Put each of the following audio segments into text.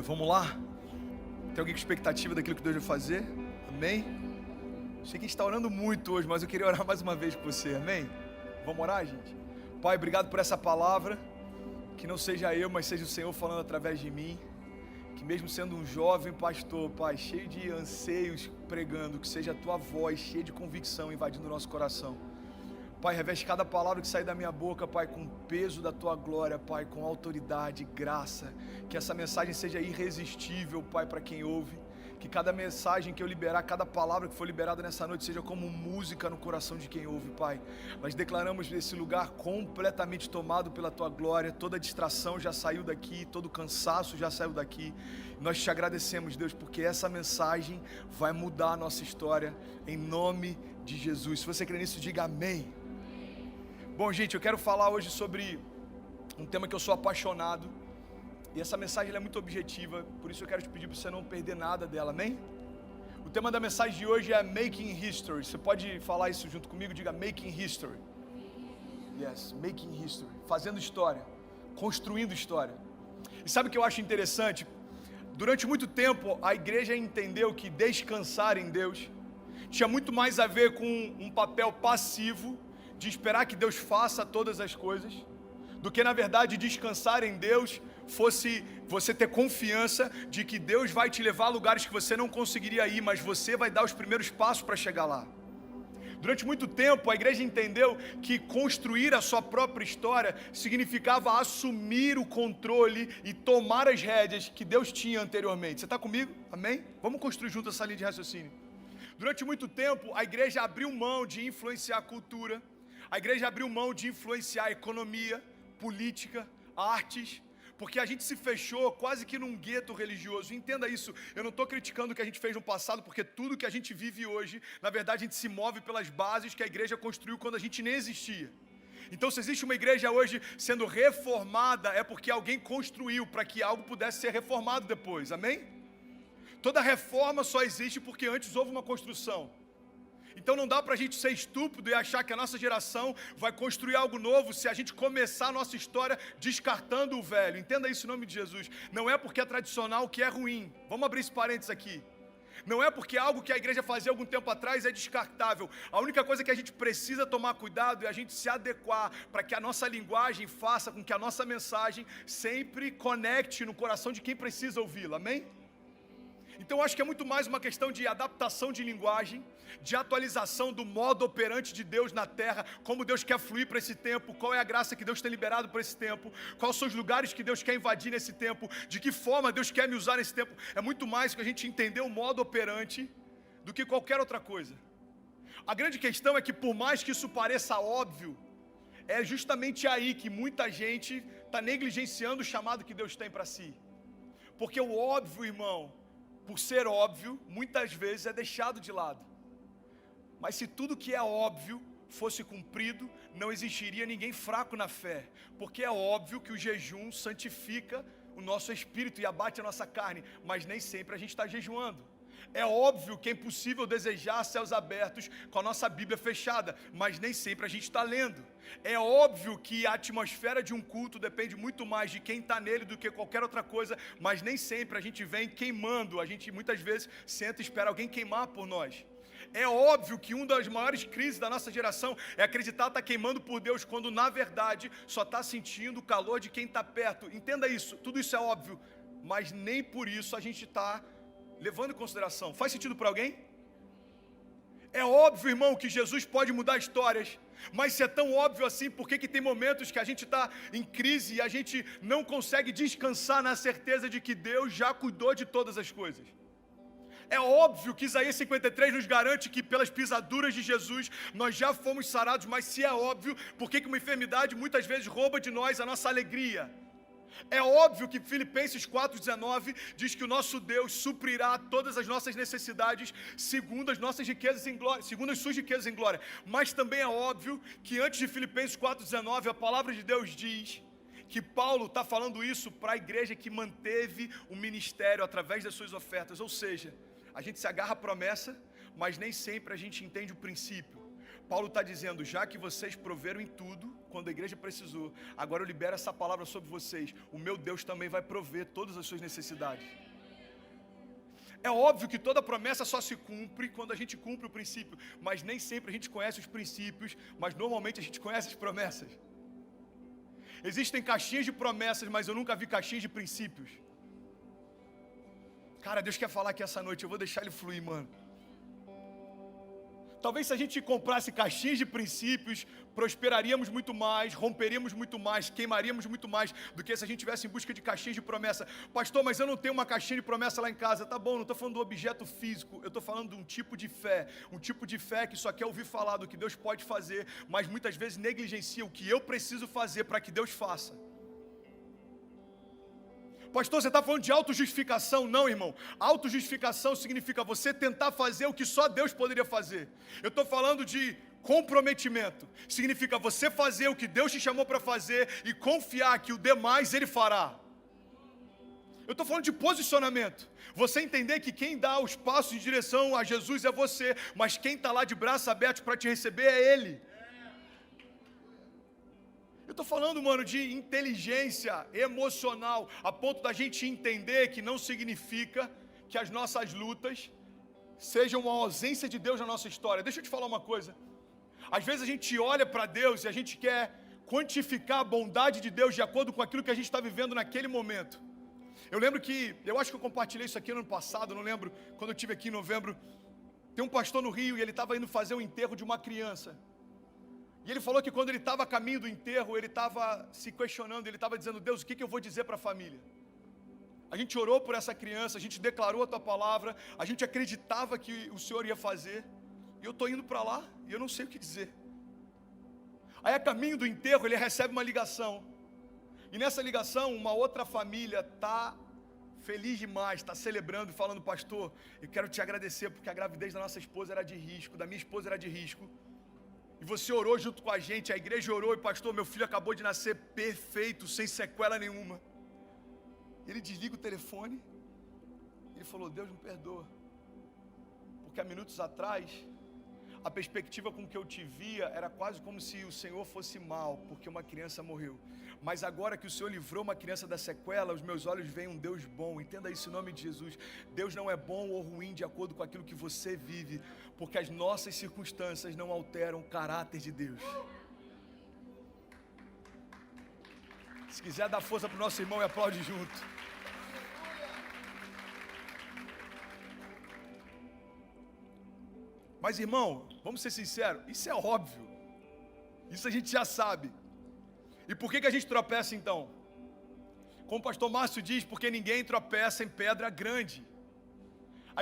Aleluia, vamos lá? Tem alguém com expectativa daquilo que Deus vai fazer? Amém? Sei que a gente está orando muito hoje, mas eu queria orar mais uma vez com você, amém? Vamos orar, gente? Pai, obrigado por essa palavra, que não seja eu, mas seja o Senhor falando através de mim, que mesmo sendo um jovem pastor, Pai, cheio de anseios pregando, que seja a Tua voz cheia de convicção invadindo o nosso coração. Pai, reveste cada palavra que sai da minha boca, Pai, com o peso da Tua glória, Pai, com autoridade, graça. Que essa mensagem seja irresistível, Pai, para quem ouve. Que cada mensagem que eu liberar, cada palavra que for liberada nessa noite seja como música no coração de quem ouve, Pai. Nós declaramos esse lugar completamente tomado pela Tua glória. Toda distração já saiu daqui, todo cansaço já saiu daqui. Nós te agradecemos, Deus, porque essa mensagem vai mudar a nossa história, em nome de Jesus. Se você crê nisso, diga amém. Bom, gente, eu quero falar hoje sobre um tema que eu sou apaixonado. E essa mensagem é muito objetiva, por isso eu quero te pedir para você não perder nada dela, amém? O tema da mensagem de hoje é Making History. Você pode falar isso junto comigo? Diga Making History. Yes, Making History. Fazendo história, construindo história. E sabe o que eu acho interessante? Durante muito tempo, a igreja entendeu que descansar em Deus tinha muito mais a ver com um papel passivo, de esperar que Deus faça todas as coisas, do que na verdade descansar em Deus fosse você ter confiança de que Deus vai te levar a lugares que você não conseguiria ir, mas você vai dar os primeiros passos para chegar lá. Durante muito tempo a igreja entendeu que construir a sua própria história significava assumir o controle e tomar as rédeas que Deus tinha anteriormente. Você está comigo? Amém? Vamos construir junto essa linha de raciocínio. Durante muito tempo a igreja abriu mão de influenciar a cultura. A igreja abriu mão de influenciar a economia, política, artes, porque a gente se fechou quase que num gueto religioso. Entenda isso, eu não estou criticando o que a gente fez no passado, porque tudo que a gente vive hoje, na verdade a gente se move pelas bases que a igreja construiu quando a gente nem existia. Então se existe uma igreja hoje sendo reformada, é porque alguém construiu para que algo pudesse ser reformado depois, amém? Toda reforma só existe porque antes houve uma construção. Então não dá para a gente ser estúpido e achar que a nossa geração vai construir algo novo se a gente começar a nossa história descartando o velho. Entenda isso em nome de Jesus. Não é porque é tradicional que é ruim. Vamos abrir esse parênteses aqui. Não é porque algo que a igreja fazia algum tempo atrás é descartável. A única coisa que a gente precisa tomar cuidado é a gente se adequar para que a nossa linguagem faça com que a nossa mensagem sempre conecte no coração de quem precisa ouvi-la. Amém? Então eu acho que é muito mais uma questão de adaptação de linguagem, de atualização do modo operante de Deus na terra, como Deus quer fluir para esse tempo, qual é a graça que Deus tem liberado para esse tempo, quais são os lugares que Deus quer invadir nesse tempo, de que forma Deus quer me usar nesse tempo. É muito mais que a gente entender o modo operante do que qualquer outra coisa. A grande questão é que por mais que isso pareça óbvio, é justamente aí que muita gente está negligenciando o chamado que Deus tem para si. Porque o óbvio, irmão, por ser óbvio, muitas vezes é deixado de lado. Mas se tudo que é óbvio fosse cumprido, não existiria ninguém fraco na fé. Porque é óbvio que o jejum santifica o nosso espírito e abate a nossa carne, mas nem sempre a gente está jejuando. É óbvio que é impossível desejar céus abertos com a nossa Bíblia fechada, mas nem sempre a gente está lendo. É óbvio que a atmosfera de um culto depende muito mais de quem está nele do que qualquer outra coisa, mas nem sempre a gente vem queimando. A gente muitas vezes senta e espera alguém queimar por nós. É óbvio que uma das maiores crises da nossa geração é acreditar que está queimando por Deus, quando na verdade só está sentindo o calor de quem está perto. Entenda isso, tudo isso é óbvio, mas nem por isso a gente está levando em consideração. Faz sentido para alguém? É óbvio, irmão, que Jesus pode mudar histórias, mas se é tão óbvio assim, por que tem momentos que a gente está em crise e a gente não consegue descansar na certeza de que Deus já cuidou de todas as coisas? É óbvio que Isaías 53 nos garante que pelas pisaduras de Jesus nós já fomos sarados, mas se é óbvio, por que uma enfermidade muitas vezes rouba de nós a nossa alegria? É óbvio que Filipenses 4,19 diz que o nosso Deus suprirá todas as nossas necessidades segundo as nossas riquezas em glória, segundo as suas riquezas em glória. Mas também é óbvio que antes de Filipenses 4,19 a palavra de Deus diz que Paulo está falando isso para a igreja que manteve o ministério através das suas ofertas. Ou seja, a gente se agarra à promessa, mas nem sempre a gente entende o princípio. Paulo está dizendo, já que vocês proveram em tudo, quando a igreja precisou, agora eu libero essa palavra sobre vocês. O meu Deus também vai prover todas as suas necessidades. É óbvio que toda promessa só se cumpre quando a gente cumpre o princípio, mas nem sempre a gente conhece os princípios, mas normalmente a gente conhece as promessas. Existem caixinhas de promessas, mas eu nunca vi caixinhas de princípios. Cara, Deus quer falar aqui essa noite, eu vou deixar ele fluir, mano. Talvez se a gente comprasse caixinhas de princípios, prosperaríamos muito mais, romperíamos muito mais, queimaríamos muito mais do que se a gente estivesse em busca de caixinhas de promessa. Pastor, mas eu não tenho uma caixinha de promessa lá em casa. Tá bom, não estou falando do objeto físico, eu estou falando de um tipo de fé que só quer ouvir falar do que Deus pode fazer, mas muitas vezes negligencia o que eu preciso fazer para que Deus faça. Pastor, você está falando de autojustificação? Não, irmão. Autojustificação significa você tentar fazer o que só Deus poderia fazer. Eu estou falando de comprometimento. Significa você fazer o que Deus te chamou para fazer e confiar que o demais Ele fará. Eu estou falando de posicionamento. Você entender que quem dá os passos em direção a Jesus é você, mas quem está lá de braços abertos para te receber é Ele. Eu estou falando, mano, de inteligência emocional, a ponto da gente entender que não significa que as nossas lutas sejam uma ausência de Deus na nossa história. Deixa eu te falar uma coisa. Às vezes a gente olha para Deus e a gente quer quantificar a bondade de Deus de acordo com aquilo que a gente está vivendo naquele momento. Eu lembro que, eu acho que eu compartilhei isso aqui no ano passado, não lembro, quando eu estive aqui em novembro. Tem um pastor no Rio e ele estava indo fazer o enterro de uma criança. E ele falou que quando ele estava a caminho do enterro, ele estava se questionando, ele estava dizendo, Deus, o que eu vou dizer para a família? A gente orou por essa criança, a gente declarou a tua palavra, a gente acreditava que o Senhor ia fazer, e eu estou indo para lá e eu não sei o que dizer. Aí a caminho do enterro, ele recebe uma ligação, e nessa ligação, uma outra família está feliz demais, está celebrando e falando, pastor, eu quero te agradecer, porque a gravidez da nossa esposa era de risco, da minha esposa era de risco, e você orou junto com a gente, a igreja orou, e pastor, meu filho acabou de nascer perfeito, sem sequela nenhuma. Ele desliga o telefone, ele falou, Deus me perdoa, porque há minutos atrás, a perspectiva com que eu te via era quase como se o Senhor fosse mal, porque uma criança morreu. Mas agora que o Senhor livrou uma criança da sequela, os meus olhos veem um Deus bom. Entenda isso em nome de Jesus. Deus não é bom ou ruim de acordo com aquilo que você vive, porque as nossas circunstâncias não alteram o caráter de Deus. Se quiser dar força para o nosso irmão e aplaude junto. Mas irmão, vamos ser sinceros, isso é óbvio. Isso a gente já sabe. E por que a gente tropeça então? Como o pastor Márcio diz, porque ninguém tropeça em pedra grande.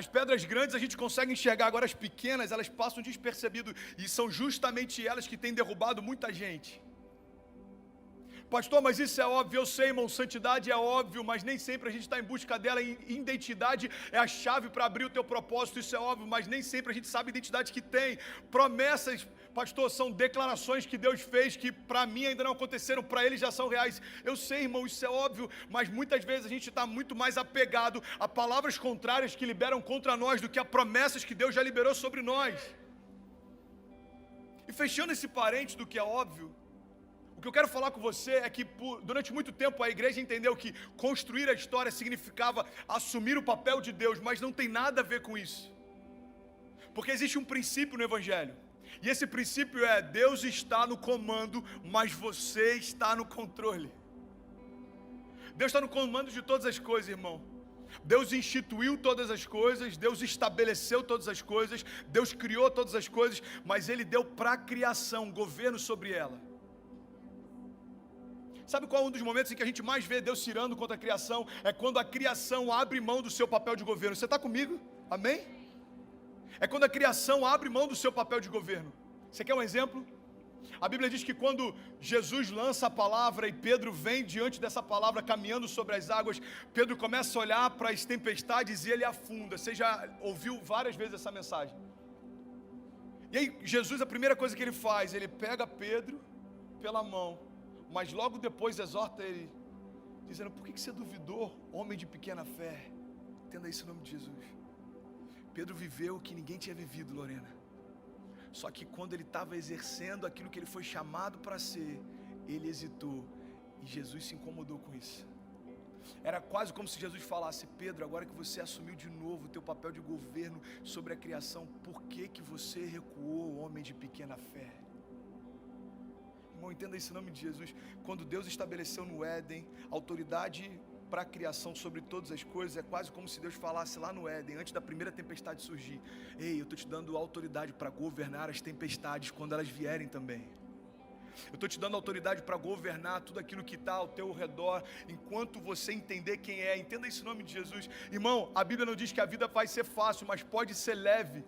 As pedras grandes a gente consegue enxergar, agora as pequenas elas passam despercebido. E são justamente elas que têm derrubado muita gente. Pastor, mas isso é óbvio, eu sei, irmão, santidade é óbvio, mas nem sempre a gente está em busca dela, identidade é a chave para abrir o teu propósito, isso é óbvio, mas nem sempre a gente sabe a identidade que tem. Promessas, pastor, são declarações que Deus fez, que para mim ainda não aconteceram, para Ele já são reais. Eu sei, irmão, isso é óbvio, mas muitas vezes a gente está muito mais apegado a palavras contrárias que liberam contra nós do que a promessas que Deus já liberou sobre nós. E fechando esse parênteses do que é óbvio, o que eu quero falar com você é que durante muito tempo a igreja entendeu que construir a história significava assumir o papel de Deus, mas não tem nada a ver com isso. Porque existe um princípio no Evangelho, e esse princípio é: Deus está no comando, mas você está no controle. Deus está no comando de todas as coisas, irmão. Deus instituiu todas as coisas, Deus estabeleceu todas as coisas, Deus criou todas as coisas, mas Ele deu para a criação governo sobre ela. Sabe qual é um dos momentos em que a gente mais vê Deus se irando contra a criação? É quando a criação abre mão do seu papel de governo. Você está comigo? Amém? É quando a criação abre mão do seu papel de governo. Você quer um exemplo? A Bíblia diz que quando Jesus lança a palavra e Pedro vem diante dessa palavra caminhando sobre as águas, Pedro começa a olhar para as tempestades e ele afunda. Você já ouviu várias vezes essa mensagem? E aí Jesus, a primeira coisa que ele faz, ele pega Pedro pela mão, mas logo depois exorta ele, dizendo: por que você duvidou, homem de pequena fé? Entenda isso em nome de Jesus. Pedro viveu o que ninguém tinha vivido, Lorena. Só que quando ele estava exercendo aquilo que ele foi chamado para ser, ele hesitou. E Jesus se incomodou com isso. Era quase como se Jesus falasse: Pedro, agora que você assumiu de novo o teu papel de governo sobre a criação, por que você recuou, homem de pequena fé? Irmão, entenda isso em nome de Jesus. Quando Deus estabeleceu no Éden autoridade para a criação sobre todas as coisas, é quase como se Deus falasse lá no Éden, antes da primeira tempestade surgir: ei, eu estou te dando autoridade para governar as tempestades quando elas vierem também. Eu estou te dando autoridade para governar tudo aquilo que está ao teu redor, enquanto você entender quem é. Entenda isso em nome de Jesus. Irmão, a Bíblia não diz que a vida vai ser fácil, mas pode ser leve.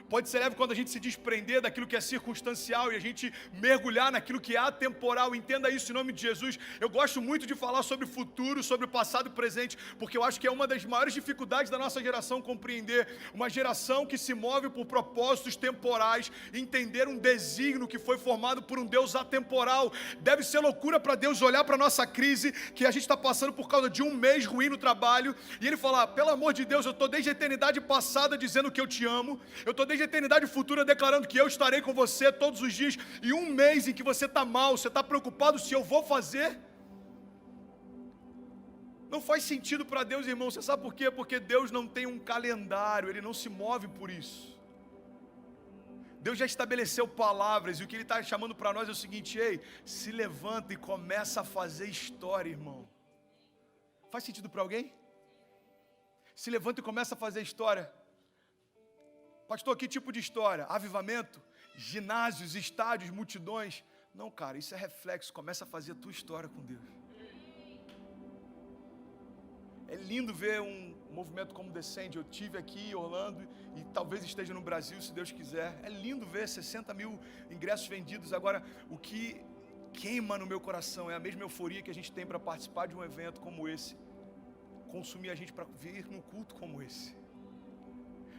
Pode ser leve quando a gente se desprender daquilo que é circunstancial e a gente mergulhar naquilo que é atemporal. Entenda isso em nome de Jesus. Eu gosto muito de falar sobre futuro, sobre o passado e presente, porque eu acho que é uma das maiores dificuldades da nossa geração compreender. Uma geração que se move por propósitos temporais, entender um desígnio que foi formado por um Deus atemporal. Deve ser loucura para Deus olhar para a nossa crise, que a gente está passando por causa de um mês ruim no trabalho, e Ele falar: pelo amor de Deus, eu estou desde a eternidade passada dizendo que eu te amo, eu estou desde a eternidade futura declarando que eu estarei com você todos os dias, e um mês em que você está mal, você está preocupado se eu vou fazer. Não faz sentido para Deus, irmão. Você sabe por quê? Porque Deus não tem um calendário, Ele não se move por isso. Deus já estabeleceu palavras, e o que Ele está chamando para nós é o seguinte: ei, se levanta e começa a fazer história, irmão. Faz sentido para alguém? Se levanta e começa a fazer história. Pastor, que tipo de história? Avivamento? Ginásios, estádios, multidões? Não, cara, isso é reflexo. Começa a fazer a tua história com Deus. É lindo ver um movimento como Descende. Eu tive aqui em Orlando e talvez esteja no Brasil, se Deus quiser. É lindo ver 60 mil ingressos vendidos. Agora, o que queima no meu coração é a mesma euforia que a gente tem para participar de um evento como esse, consumir a gente para vir num culto como esse.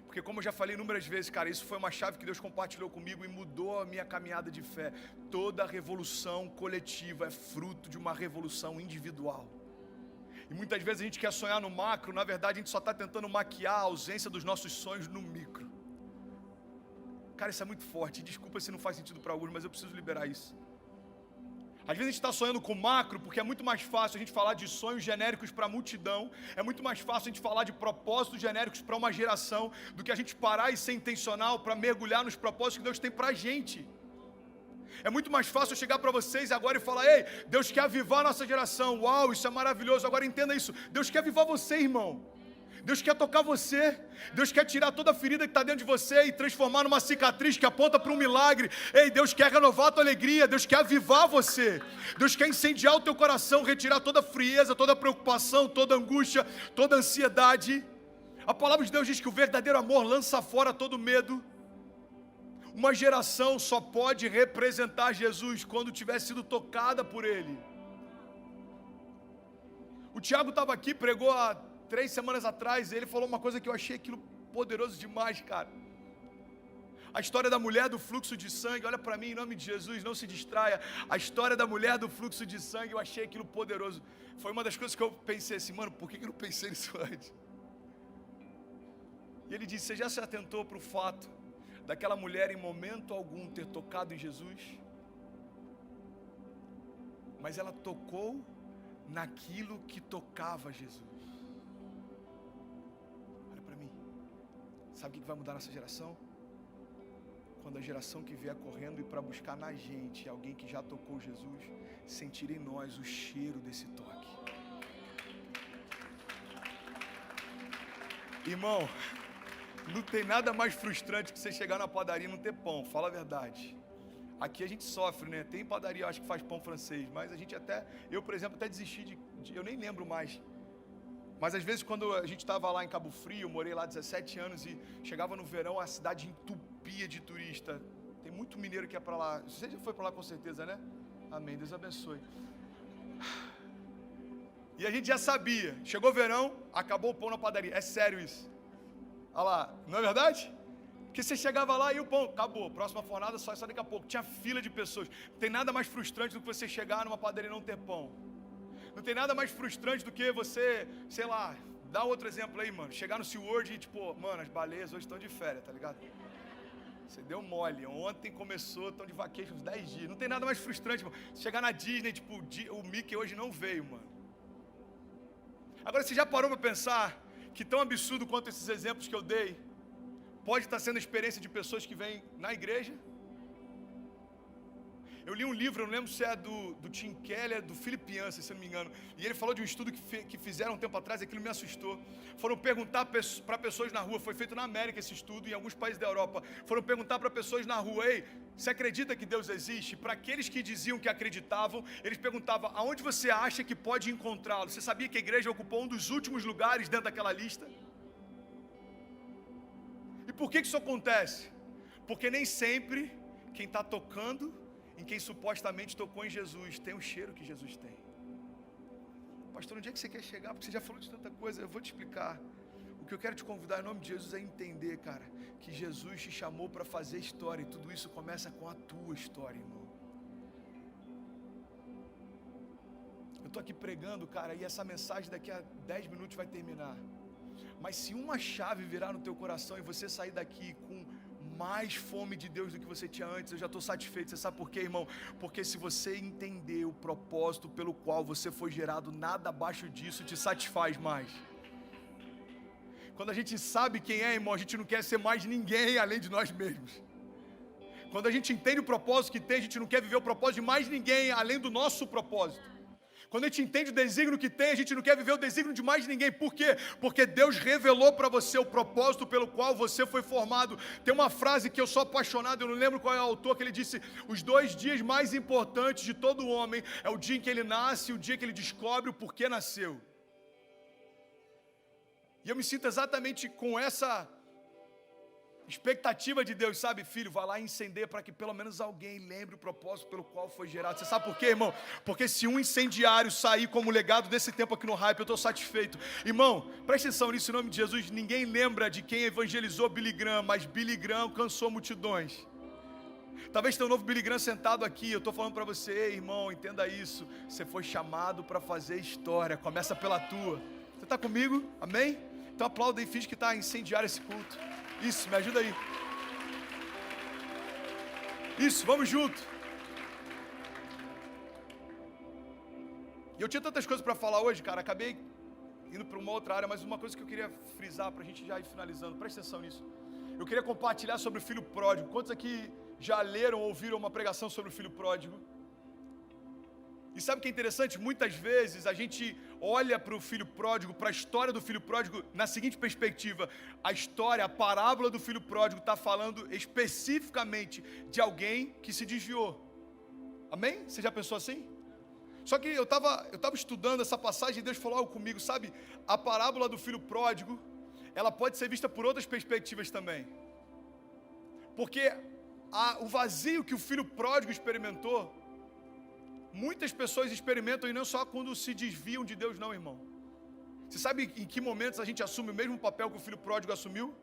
Porque, como eu já falei inúmeras vezes, cara, isso foi uma chave que Deus compartilhou comigo e mudou a minha caminhada de fé. Toda revolução coletiva é fruto de uma revolução individual. E muitas vezes a gente quer sonhar no macro, na verdade a gente só está tentando maquiar a ausência dos nossos sonhos no micro. Cara, isso é muito forte. Desculpa se não faz sentido para alguns, mas eu preciso liberar isso. Às vezes a gente está sonhando com macro, porque é muito mais fácil a gente falar de sonhos genéricos para a multidão, é muito mais fácil a gente falar de propósitos genéricos para uma geração, do que a gente parar e ser intencional para mergulhar nos propósitos que Deus tem para a gente. É muito mais fácil eu chegar para vocês agora e falar: ei, Deus quer avivar a nossa geração. Uau, isso é maravilhoso. Agora entenda isso: Deus quer avivar você, irmão. Deus quer tocar você. Deus quer tirar toda a ferida que está dentro de você e transformar numa cicatriz que aponta para um milagre. Ei, Deus quer renovar a tua alegria. Deus quer avivar você. Deus quer incendiar o teu coração, retirar toda a frieza, toda a preocupação, toda a angústia, toda a ansiedade. A palavra de Deus diz que o verdadeiro amor lança fora todo medo. Uma geração só pode representar Jesus quando tiver sido tocada por Ele. O Tiago estava aqui, pregou há 3 semanas atrás, ele falou uma coisa que eu achei aquilo poderoso demais, cara. A história da mulher do fluxo de sangue, olha para mim, em nome de Jesus, não se distraia. A história da mulher do fluxo de sangue, eu achei aquilo poderoso. Foi uma das coisas que eu pensei assim: mano, por que eu não pensei nisso antes? E ele disse: você já se atentou para o fato daquela mulher em momento algum ter tocado em Jesus? Mas ela tocou naquilo que tocava Jesus. Sabe o que vai mudar nossa geração? Quando a geração que vier correndo e para buscar na gente alguém que já tocou Jesus, sentir em nós o cheiro desse toque. Irmão, não tem nada mais frustrante que você chegar na padaria e não ter pão, fala a verdade. Aqui a gente sofre, né? Tem padaria, acho que faz pão francês, mas a gente eu, por exemplo, até desisti eu nem lembro mais. Mas às vezes quando a gente estava lá em Cabo Frio, eu morei lá 17 anos e chegava no verão, a cidade entupia de turista. Tem muito mineiro que é para lá. Você já foi para lá com certeza, né? Amém, Deus abençoe. E a gente já sabia, chegou o verão, acabou o pão na padaria. É sério isso. Olha lá, não é verdade? Porque você chegava lá e o pão, acabou, próxima fornada só daqui a pouco. Tinha fila de pessoas. Não tem nada mais frustrante do que você chegar numa padaria e não ter pão. Não tem nada mais frustrante do que você, sei lá, dá outro exemplo aí, mano. Chegar no SeaWorld e tipo, mano, as baleias hoje estão de férias, tá ligado? Você deu mole. Ontem começou, estão de vacation uns 10 dias. Não tem nada mais frustrante, mano. Chegar na Disney, tipo, o Mickey hoje não veio, mano. Agora, você já parou para pensar que tão absurdo quanto esses exemplos que eu dei, pode estar sendo a experiência de pessoas que vêm na igreja? Eu li um livro, eu não lembro se é do Tim Keller, do Philip Yancey, se eu não me engano. E ele falou de um estudo que fizeram um tempo atrás, e aquilo me assustou. Foram perguntar para pessoas na rua, foi feito na América esse estudo, em alguns países da Europa. Foram perguntar para pessoas na rua, ei, você acredita que Deus existe? Para aqueles que diziam que acreditavam, eles perguntavam, aonde você acha que pode encontrá-lo? Você sabia que a igreja ocupou um dos últimos lugares dentro daquela lista? E por que isso acontece? Porque nem sempre quem está tocando em quem supostamente tocou em Jesus tem o cheiro que Jesus tem. Pastor, onde é que você quer chegar? Porque você já falou de tanta coisa, eu vou te explicar. O que eu quero te convidar em nome de Jesus é entender, cara, que Jesus te chamou para fazer história, e tudo isso começa com a tua história, irmão. Eu estou aqui pregando, cara, e essa mensagem daqui a 10 minutos vai terminar. Mas se uma chave virar no teu coração e você sair daqui com mais fome de Deus do que você tinha antes, eu já estou satisfeito. Você sabe por quê, irmão? Porque se você entender o propósito pelo qual você foi gerado, nada abaixo disso te satisfaz mais. Quando a gente sabe quem é, irmão, a gente não quer ser mais ninguém além de nós mesmos. Quando a gente entende o propósito que tem, a gente não quer viver o propósito de mais ninguém além do nosso propósito. Quando a gente entende o desígnio que tem, a gente não quer viver o desígnio de mais ninguém. Por quê? Porque Deus revelou para você o propósito pelo qual você foi formado. Tem uma frase que eu sou apaixonado, eu não lembro qual é o autor, que ele disse: os 2 dias mais importantes de todo homem é o dia em que ele nasce e o dia que ele descobre o porquê nasceu. E eu me sinto exatamente com essa expectativa de Deus, sabe, filho, vai lá e incendeia para que pelo menos alguém lembre o propósito pelo qual foi gerado. Você sabe por quê, irmão? Porque se um incendiário sair como legado desse tempo aqui no Hype, eu estou satisfeito. Irmão, presta atenção nisso em nome de Jesus. Ninguém lembra de quem evangelizou Billy Graham, mas Billy Graham alcançou multidões. Talvez tenha um novo Billy Graham sentado aqui. Eu estou falando para você, ei, irmão, entenda isso. Você foi chamado para fazer história. Começa pela tua. Você está comigo? Amém? Então aplauda e finge que está incendiário esse culto. Isso, me ajuda aí. Isso, vamos junto. E eu tinha tantas coisas para falar hoje, cara. Acabei indo para uma outra área, mas uma coisa que eu queria frisar para a gente já ir finalizando. Presta atenção nisso. Eu queria compartilhar sobre o filho pródigo. Quantos aqui já leram ou ouviram uma pregação sobre o filho pródigo? E sabe o que é interessante? Muitas vezes a gente olha para o filho pródigo, para a história do filho pródigo, na seguinte perspectiva: a história, a parábola do filho pródigo está falando especificamente de alguém que se desviou. Amém? Você já pensou assim? Só que eu estava estudando essa passagem e Deus falou algo comigo, sabe? A parábola do filho pródigo, ela pode ser vista por outras perspectivas também. Porque o vazio que o filho pródigo experimentou, muitas pessoas experimentam, e não só quando se desviam de Deus, não, irmão. Você sabe em que momentos a gente assume o mesmo papel que o filho pródigo assumiu?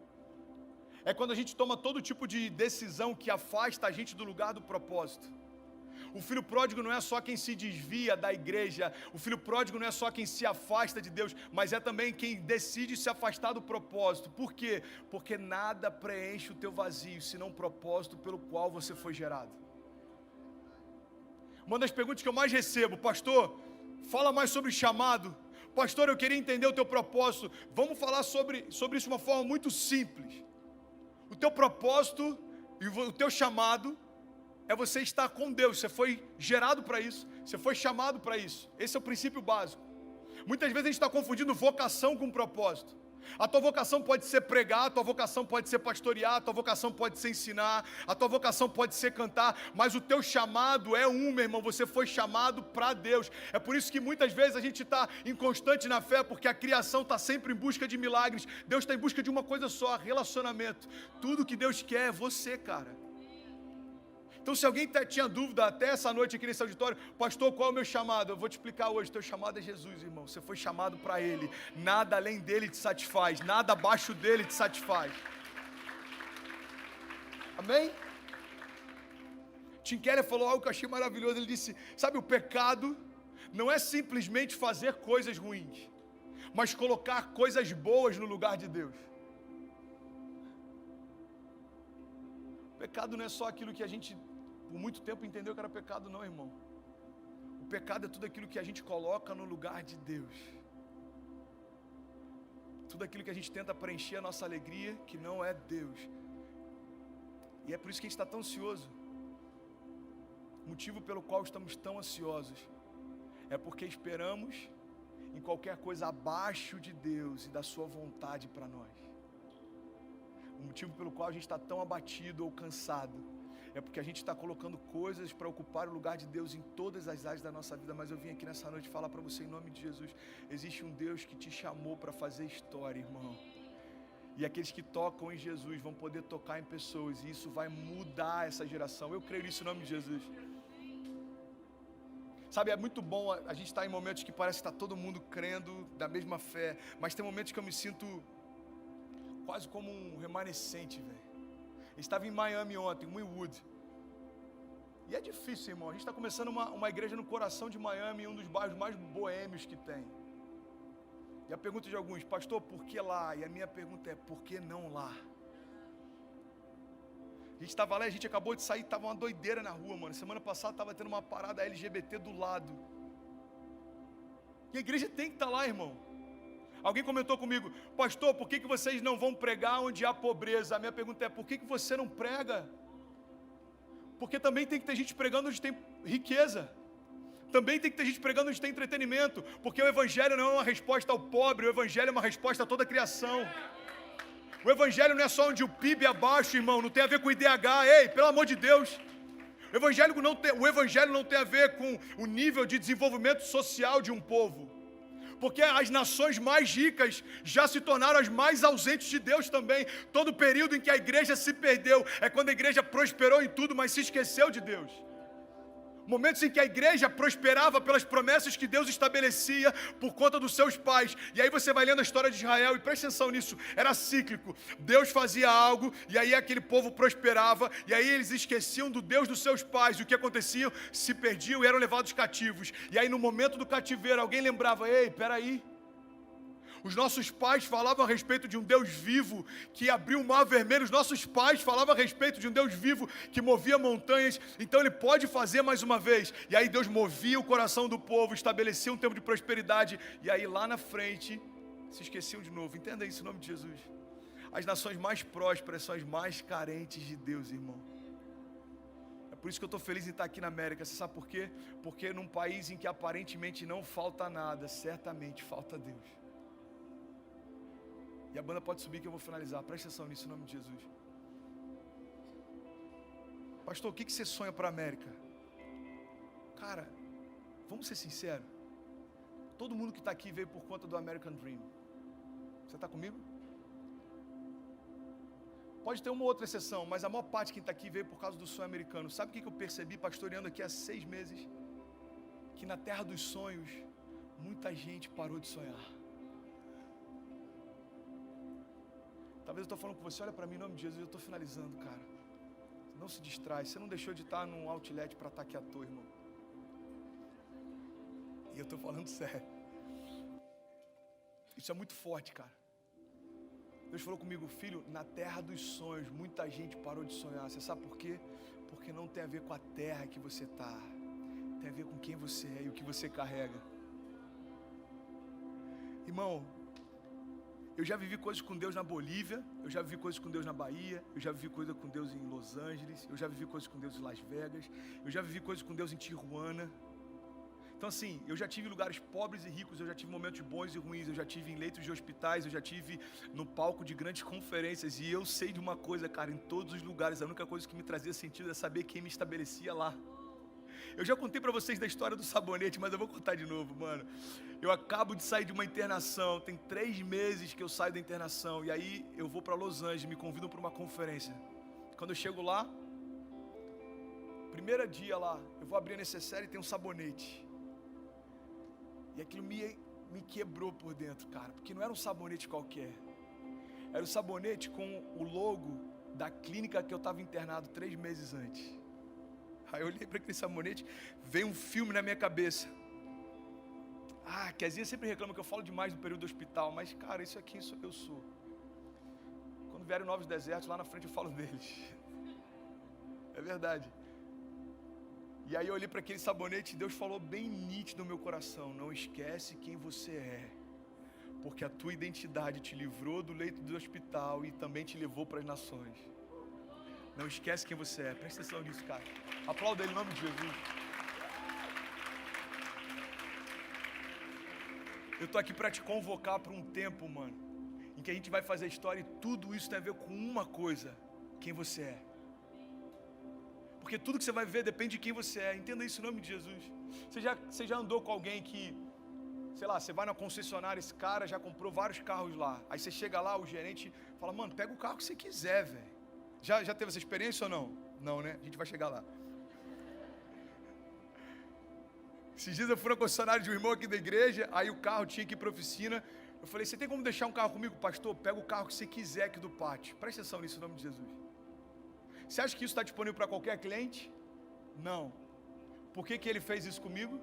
É quando a gente toma todo tipo de decisão que afasta a gente do lugar do propósito. O filho pródigo não é só quem se desvia da igreja, o filho pródigo não é só quem se afasta de Deus, mas é também quem decide se afastar do propósito. Por quê? Porque nada preenche o teu vazio, senão o propósito pelo qual você foi gerado. Uma das perguntas que eu mais recebo: pastor, fala mais sobre chamado. Pastor, eu queria entender o teu propósito. Vamos falar sobre isso de uma forma muito simples. O teu propósito e o teu chamado é você estar com Deus. Você foi gerado para isso, você foi chamado para isso. Esse é o princípio básico. Muitas vezes a gente está confundindo vocação com propósito. A tua vocação pode ser pregar, a tua vocação pode ser pastorear, a tua vocação pode ser ensinar, a tua vocação pode ser cantar, mas o teu chamado é meu irmão, você foi chamado para Deus. É por isso que muitas vezes a gente está inconstante na fé, porque a criação está sempre em busca de milagres. Deus está em busca de uma coisa só: relacionamento. Tudo que Deus quer é você, cara. Então, se alguém tinha dúvida até essa noite aqui nesse auditório: pastor, qual é o meu chamado? Eu vou te explicar hoje. Teu chamado é Jesus, irmão. Você foi chamado para Ele. Nada além dele te satisfaz, nada abaixo dele te satisfaz. Amém? Tim Keller falou algo que eu achei maravilhoso. Ele disse: sabe, o pecado não é simplesmente fazer coisas ruins, mas colocar coisas boas no lugar de Deus. pecado não é só aquilo que a gente, por muito tempo, entendeu que era pecado, não, irmão. O pecado é tudo aquilo que a gente coloca no lugar de Deus. Tudo aquilo que a gente tenta preencher a nossa alegria, que não é Deus. E é por isso que a gente está tão ansioso. O motivo pelo qual estamos tão ansiosos é porque esperamos em qualquer coisa abaixo de Deus e da sua vontade para nós. O motivo pelo qual a gente está tão abatido ou cansado é porque a gente está colocando coisas para ocupar o lugar de Deus em todas as áreas da nossa vida. Mas eu vim aqui nessa noite falar para você em nome de Jesus: existe um Deus que te chamou para fazer história, irmão. E aqueles que tocam em Jesus vão poder tocar em pessoas, e isso vai mudar essa geração. Eu creio nisso em nome de Jesus. Sabe, é muito bom a gente estar em momentos que parece que está todo mundo crendo da mesma fé, mas tem momentos que eu me sinto quase como um remanescente, velho. A gente estava em Miami ontem, em Wynwood. E é difícil, irmão. A gente está começando uma igreja no coração de Miami, um dos bairros mais boêmios que tem. E a pergunta de alguns: pastor, por que lá? E a minha pergunta é: por que não lá? A gente estava lá, a gente acabou de sair, estava uma doideira na rua, mano. Semana passada estava tendo uma parada LGBT do lado. E a igreja tem que estar lá, irmão. Alguém comentou comigo: pastor, por que vocês não vão pregar onde há pobreza? A minha pergunta é: por que você não prega? Porque também tem que ter gente pregando onde tem riqueza. Também tem que ter gente pregando onde tem entretenimento. Porque o evangelho não é uma resposta ao pobre, o evangelho é uma resposta a toda a criação. O evangelho não é só onde o PIB é baixo, irmão, não tem a ver com o IDH, ei, pelo amor de Deus. O evangelho não tem a ver com o nível de desenvolvimento social de um povo. Porque as nações mais ricas já se tornaram as mais ausentes de Deus também. Todo período em que a igreja se perdeu é quando a igreja prosperou em tudo, mas se esqueceu de Deus. Momentos em que a igreja prosperava pelas promessas que Deus estabelecia por conta dos seus pais. E aí você vai lendo a história de Israel e presta atenção nisso, era cíclico. Deus fazia algo e aí aquele povo prosperava e aí eles esqueciam do Deus dos seus pais. E o que acontecia? Se perdiam e eram levados cativos. E aí no momento do cativeiro alguém lembrava: ei, peraí. Os nossos pais falavam a respeito de um Deus vivo que abriu o mar vermelho. Os nossos pais falavam a respeito de um Deus vivo que movia montanhas. Então Ele pode fazer mais uma vez. E aí Deus movia o coração do povo, estabelecia um tempo de prosperidade. E aí lá na frente se esqueciam de novo. Entenda isso em nome de Jesus. As nações mais prósperas são as mais carentes de Deus, irmão. É por isso que eu estou feliz em estar aqui na América. Você sabe por quê? Porque num país em que aparentemente não falta nada, certamente falta Deus. E a banda pode subir que eu vou finalizar. Presta atenção nisso em nome de Jesus. Pastor, o que você sonha para a América? Cara, vamos ser sinceros. Todo mundo que está aqui veio por conta do American Dream. Você está comigo? Pode ter uma outra exceção, mas a maior parte de quem está aqui veio por causa do sonho americano. Sabe o que eu percebi pastoreando aqui há 6 meses? Que na terra dos sonhos, muita gente parou de sonhar. Talvez eu estou falando com você, olha para mim em nome de Jesus, eu estou finalizando, cara. Não se distrai, você não deixou de estar num outlet para estar aqui à toa, irmão. E eu estou falando sério. Isso é muito forte, cara. Deus falou comigo: filho, na terra dos sonhos, muita gente parou de sonhar. Você sabe por quê? Porque não tem a ver com a terra que você está. Tem a ver com quem você é e o que você carrega. Irmão, eu já vivi coisas com Deus na Bolívia, eu já vivi coisas com Deus na Bahia, eu já vivi coisas com Deus em Los Angeles, eu já vivi coisas com Deus em Las Vegas, eu já vivi coisas com Deus em Tijuana. Então assim, eu já tive lugares pobres e ricos, eu já tive momentos bons e ruins, eu já tive em leitos de hospitais, eu já tive no palco de grandes conferências. E eu sei de uma coisa, cara, em todos os lugares, a única coisa que me trazia sentido é saber quem me estabelecia lá. Eu já contei pra vocês da história do sabonete, mas eu vou contar de novo, mano. Eu acabo de sair de uma internação, tem 3 meses que eu saio da internação, e aí eu vou pra Los Angeles, me convidam pra uma conferência. Quando eu chego lá, primeiro dia lá, eu vou abrir a necessaire e tem um sabonete. E aquilo me quebrou por dentro, cara, porque não era um sabonete qualquer. Era o sabonete com o logo da clínica que eu estava internado 3 meses antes. Aí eu olhei para aquele sabonete, veio um filme na minha cabeça. Kezinha sempre reclama que eu falo demais do período do hospital, mas cara, isso aqui eu sou. Quando vierem novos desertos, lá na frente eu falo deles. É verdade. E aí eu olhei para aquele sabonete e Deus falou bem nítido no meu coração: não esquece quem você é, porque a tua identidade te livrou do leito do hospital e também te levou para as nações. Não esquece quem você é. Presta atenção nisso, cara. Aplauda ele em nome de Jesus. Eu tô aqui para te convocar para um tempo, mano, em que a gente vai fazer história e tudo isso tem a ver com uma coisa: quem você é. Porque tudo que você vai ver depende de quem você é. Entenda isso em nome de Jesus. Você já andou com alguém que, sei lá, você vai na concessionária, esse cara já comprou vários carros lá. Aí você chega lá, o gerente fala: mano, pega o carro que você quiser, velho. Já teve essa experiência ou não? Não, né? A gente vai chegar lá. Esses dias eu fui na concessionária de um irmão aqui da igreja, aí o carro tinha que ir para a oficina. Eu falei: você tem como deixar um carro comigo? Pastor, pega o carro que você quiser aqui do pátio. Presta atenção nisso em nome de Jesus. Você acha que isso está disponível para qualquer cliente? Não. Por que ele fez isso comigo?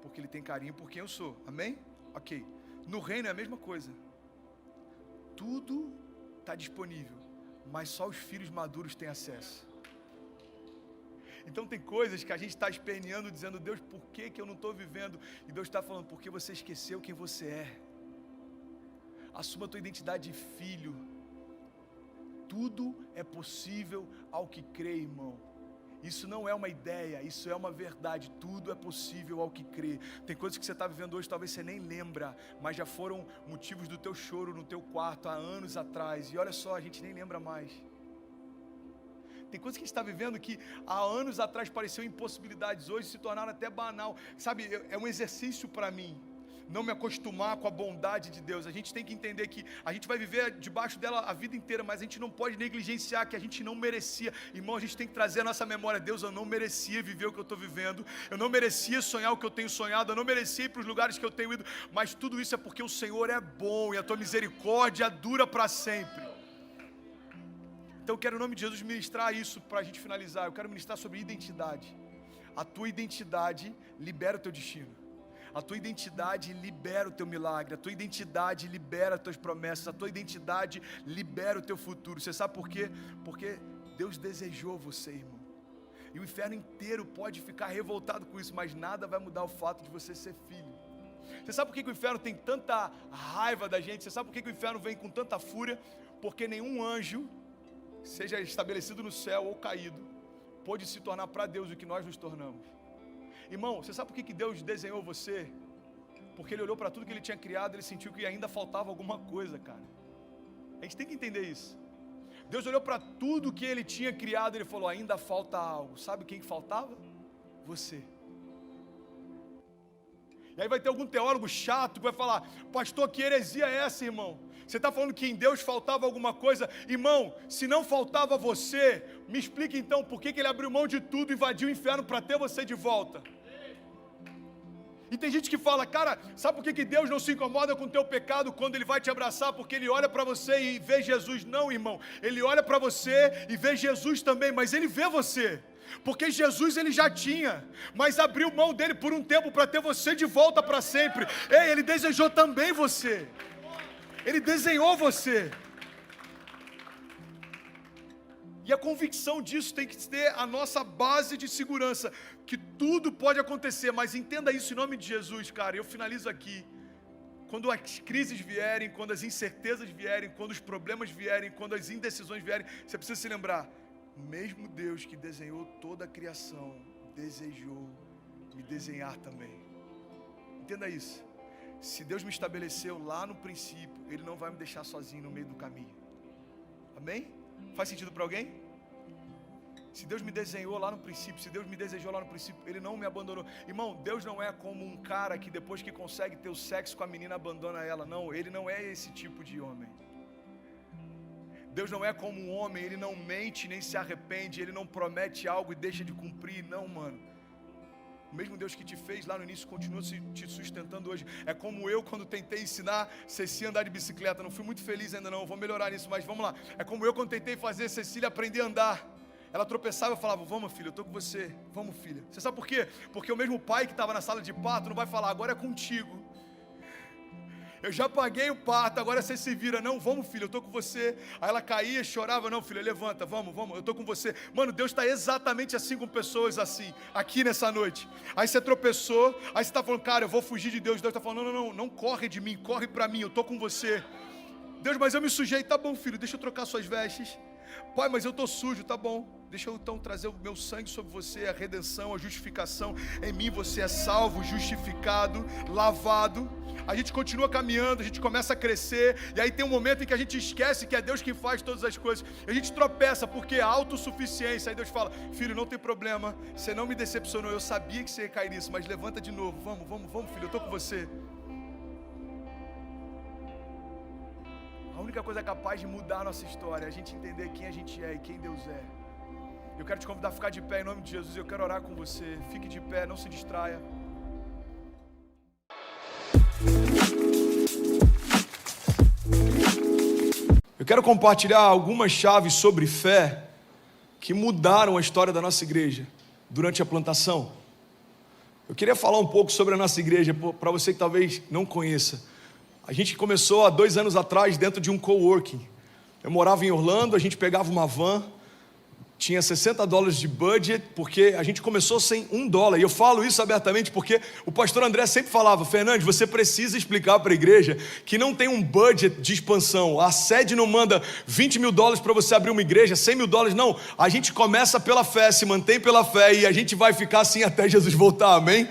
Porque ele tem carinho por quem eu sou. Amém? Ok. No reino é a mesma coisa. Tudo está disponível, mas só os filhos maduros têm acesso. Então tem coisas que a gente está esperneando, dizendo: Deus, por que eu não estou vivendo? E Deus está falando: porque você esqueceu quem você é. Assuma a tua identidade de filho. Tudo é possível ao que crê, irmão. Isso não é uma ideia, isso é uma verdade. Tudo é possível ao que crê. Tem coisas que você está vivendo hoje, talvez você nem lembra, mas já foram motivos do teu choro no teu quarto há anos atrás. E olha só, a gente nem lembra mais. Tem coisas que a gente está vivendo que há anos atrás pareciam impossibilidades, hoje se tornaram até banal. Sabe, é um exercício para mim não me acostumar com a bondade de Deus. A gente tem que entender que a gente vai viver debaixo dela a vida inteira, mas a gente não pode negligenciar que a gente não merecia. Irmão, a gente tem que trazer a nossa memória: Deus, eu não merecia viver o que eu estou vivendo, eu não merecia sonhar o que eu tenho sonhado, eu não merecia ir para os lugares que eu tenho ido, mas tudo isso é porque o Senhor é bom e a tua misericórdia dura para sempre. Então eu quero, em nome de Jesus, ministrar isso para a gente finalizar. Eu quero ministrar sobre identidade. A tua identidade libera o teu destino. A tua identidade libera o teu milagre. A tua identidade libera as tuas promessas. A tua identidade libera o teu futuro. Você sabe por quê? Porque Deus desejou você, irmão. E o inferno inteiro pode ficar revoltado com isso, mas nada vai mudar o fato de você ser filho. Você sabe por que o inferno tem tanta raiva da gente? Você sabe por que o inferno vem com tanta fúria? Porque nenhum anjo, seja estabelecido no céu ou caído, pôde se tornar para Deus o que nós nos tornamos. Irmão, você sabe por que Deus desenhou você? Porque Ele olhou para tudo que Ele tinha criado, Ele sentiu que ainda faltava alguma coisa, cara. A gente tem que entender isso. Deus olhou para tudo que Ele tinha criado, Ele falou: ainda falta algo. Sabe quem que faltava? Você. E aí vai ter algum teólogo chato que vai falar: pastor, que heresia é essa, irmão? Você está falando que em Deus faltava alguma coisa? Irmão, se não faltava você, me explique então por que Ele abriu mão de tudo, invadiu o inferno para ter você de volta. E tem gente que fala: cara, sabe por que Deus não se incomoda com o teu pecado quando Ele vai te abraçar? Porque Ele olha para você e vê Jesus. Não, irmão, Ele olha para você e vê Jesus também, mas Ele vê você. Porque Jesus Ele já tinha, mas abriu mão dele por um tempo para ter você de volta para sempre. Ei, Ele desejou também você. Ele desenhou você. E a convicção disso tem que ter a nossa base de segurança, que tudo pode acontecer, mas entenda isso em nome de Jesus, cara. Eu finalizo aqui. Quando as crises vierem, quando as incertezas vierem, quando os problemas vierem, quando as indecisões vierem, você precisa se lembrar: o mesmo Deus que desenhou toda a criação, desejou me desenhar também. Entenda isso. Se Deus me estabeleceu lá no princípio, Ele não vai me deixar sozinho no meio do caminho. Amém? Faz sentido para alguém? Se Deus me desenhou lá no princípio, se Deus me desejou lá no princípio, Ele não me abandonou. Irmão, Deus não é como um cara que depois que consegue ter o sexo com a menina, abandona ela. Não, Ele não é esse tipo de homem. Deus não é como um homem, Ele não mente nem se arrepende, Ele não promete algo e deixa de cumprir. Não, mano. O mesmo Deus que te fez lá no início continua te sustentando hoje. É como eu quando tentei ensinar Cecília a andar de bicicleta. Não fui muito feliz ainda não, vou melhorar nisso, mas vamos lá. É como eu quando tentei fazer Cecília aprender a andar. Ela tropeçava e eu falava: vamos filha, eu estou com você. Vamos filha. Você sabe por quê? Porque o mesmo pai que estava na sala de parto não vai falar: agora é contigo. eu já paguei o parto, agora você se vira. Não, vamos, filho, eu tô com você. Aí ela caía, chorava. Não, filho, levanta, vamos, eu tô com você. Mano, Deus está exatamente assim com pessoas assim, aqui nessa noite. Aí você tropeçou, aí você está falando, cara, eu vou fugir de Deus. Deus está falando, não corre de mim, corre para mim, eu tô com você. Deus, mas eu me sujei. Tá bom, filho, deixa eu trocar suas vestes. Pai, mas eu estou sujo, tá bom. Deixa eu então trazer o meu sangue sobre você, a redenção, a justificação. Em mim você é salvo, justificado, lavado. A gente continua caminhando, a gente começa a crescer. E aí tem um momento em que a gente esquece que é Deus quem faz todas as coisas. E a gente tropeça porque é autossuficiência. Aí Deus fala, filho, não tem problema. Você não me decepcionou, eu sabia que você ia cair nisso. Mas levanta de novo, vamos filho, eu estou com você. A única coisa capaz de mudar a nossa história é a gente entender quem a gente é e quem Deus é. Eu quero te convidar a ficar de pé em nome de Jesus. Eu quero orar com você. Fique de pé, não se distraia. Eu quero compartilhar algumas chaves sobre fé que mudaram a história da nossa igreja durante a plantação. Eu queria falar um pouco sobre a nossa igreja, para você que talvez não conheça. A gente começou há 2 anos atrás dentro de um coworking. Eu morava em Orlando, a gente pegava uma van, tinha $60 de budget, porque a gente começou sem $1. E eu falo isso abertamente porque o pastor André sempre falava, Fernandes, você precisa explicar para a igreja que não tem um budget de expansão. A sede não manda $20 mil para você abrir uma igreja, $100 mil, não. A gente começa pela fé, se mantém pela fé e a gente vai ficar assim até Jesus voltar, amém?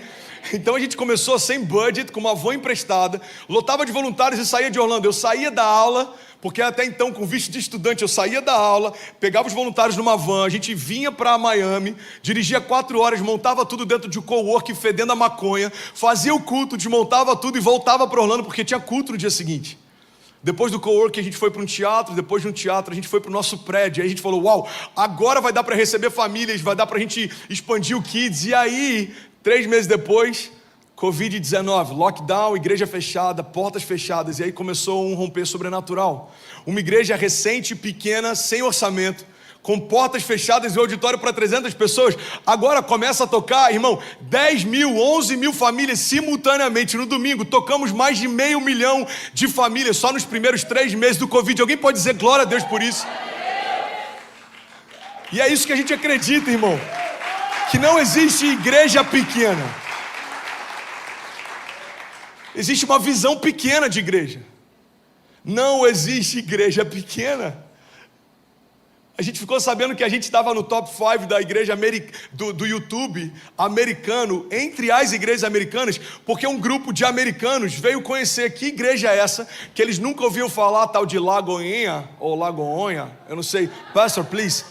Então a gente começou sem budget, com uma van emprestada, lotava de voluntários e saía de Orlando. Eu saía da aula, porque até então com visto de estudante eu saía da aula, pegava os voluntários numa van, a gente vinha para Miami, dirigia 4 horas, montava tudo dentro de um coworking fedendo a maconha, fazia o culto, desmontava tudo e voltava para Orlando porque tinha culto no dia seguinte. Depois do coworking a gente foi para um teatro, depois de um teatro a gente foi para o nosso prédio, aí a gente falou, uau, agora vai dar para receber famílias, vai dar para a gente expandir o Kids, e aí... 3 meses depois, Covid-19, lockdown, igreja fechada, portas fechadas, e aí começou um romper sobrenatural. Uma igreja recente, pequena, sem orçamento, com portas fechadas e auditório para 300 pessoas. Agora começa a tocar, irmão, 10 mil, 11 mil famílias simultaneamente. No domingo, tocamos mais de 500 mil de famílias, só nos primeiros 3 meses do Covid. Alguém pode dizer glória a Deus por isso? E é isso que a gente acredita, irmão. Que não existe igreja pequena. Existe uma visão pequena de igreja. Não existe igreja pequena. A gente ficou sabendo que a gente estava no top 5 da igreja do YouTube americano, entre as igrejas americanas, porque um grupo de americanos veio conhecer que igreja é essa, que eles nunca ouviam falar, tal de Lagoinha, ou Lagoonha, eu não sei. Pastor, please.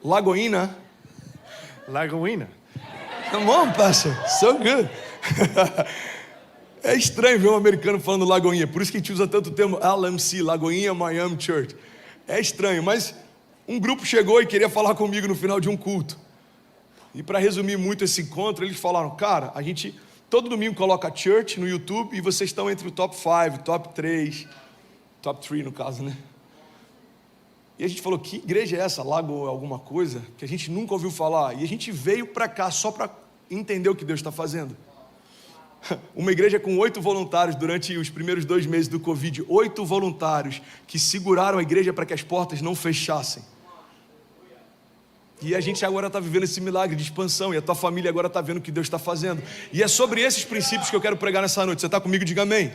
Lagoinha. Lagoinha. Come on, pastor. So good. É estranho ver um americano falando Lagoinha. Por isso que a gente usa tanto o termo LMC, Lagoinha Miami Church. É estranho, mas um grupo chegou e queria falar comigo no final de um culto. E para resumir muito esse encontro, eles falaram, cara, a gente todo domingo coloca church no YouTube e vocês estão entre o top 5, top 3, top 3 no caso, né? E a gente falou, que igreja é essa? Lago alguma coisa? Que a gente nunca ouviu falar. E a gente veio para cá só para entender o que Deus está fazendo. Uma igreja com 8 voluntários durante os primeiros 2 meses do Covid. 8 voluntários que seguraram a igreja para que as portas não fechassem. E a gente agora está vivendo esse milagre de expansão. E a tua família agora está vendo o que Deus está fazendo. E é sobre esses princípios que eu quero pregar nessa noite. Você está comigo? Diga amém.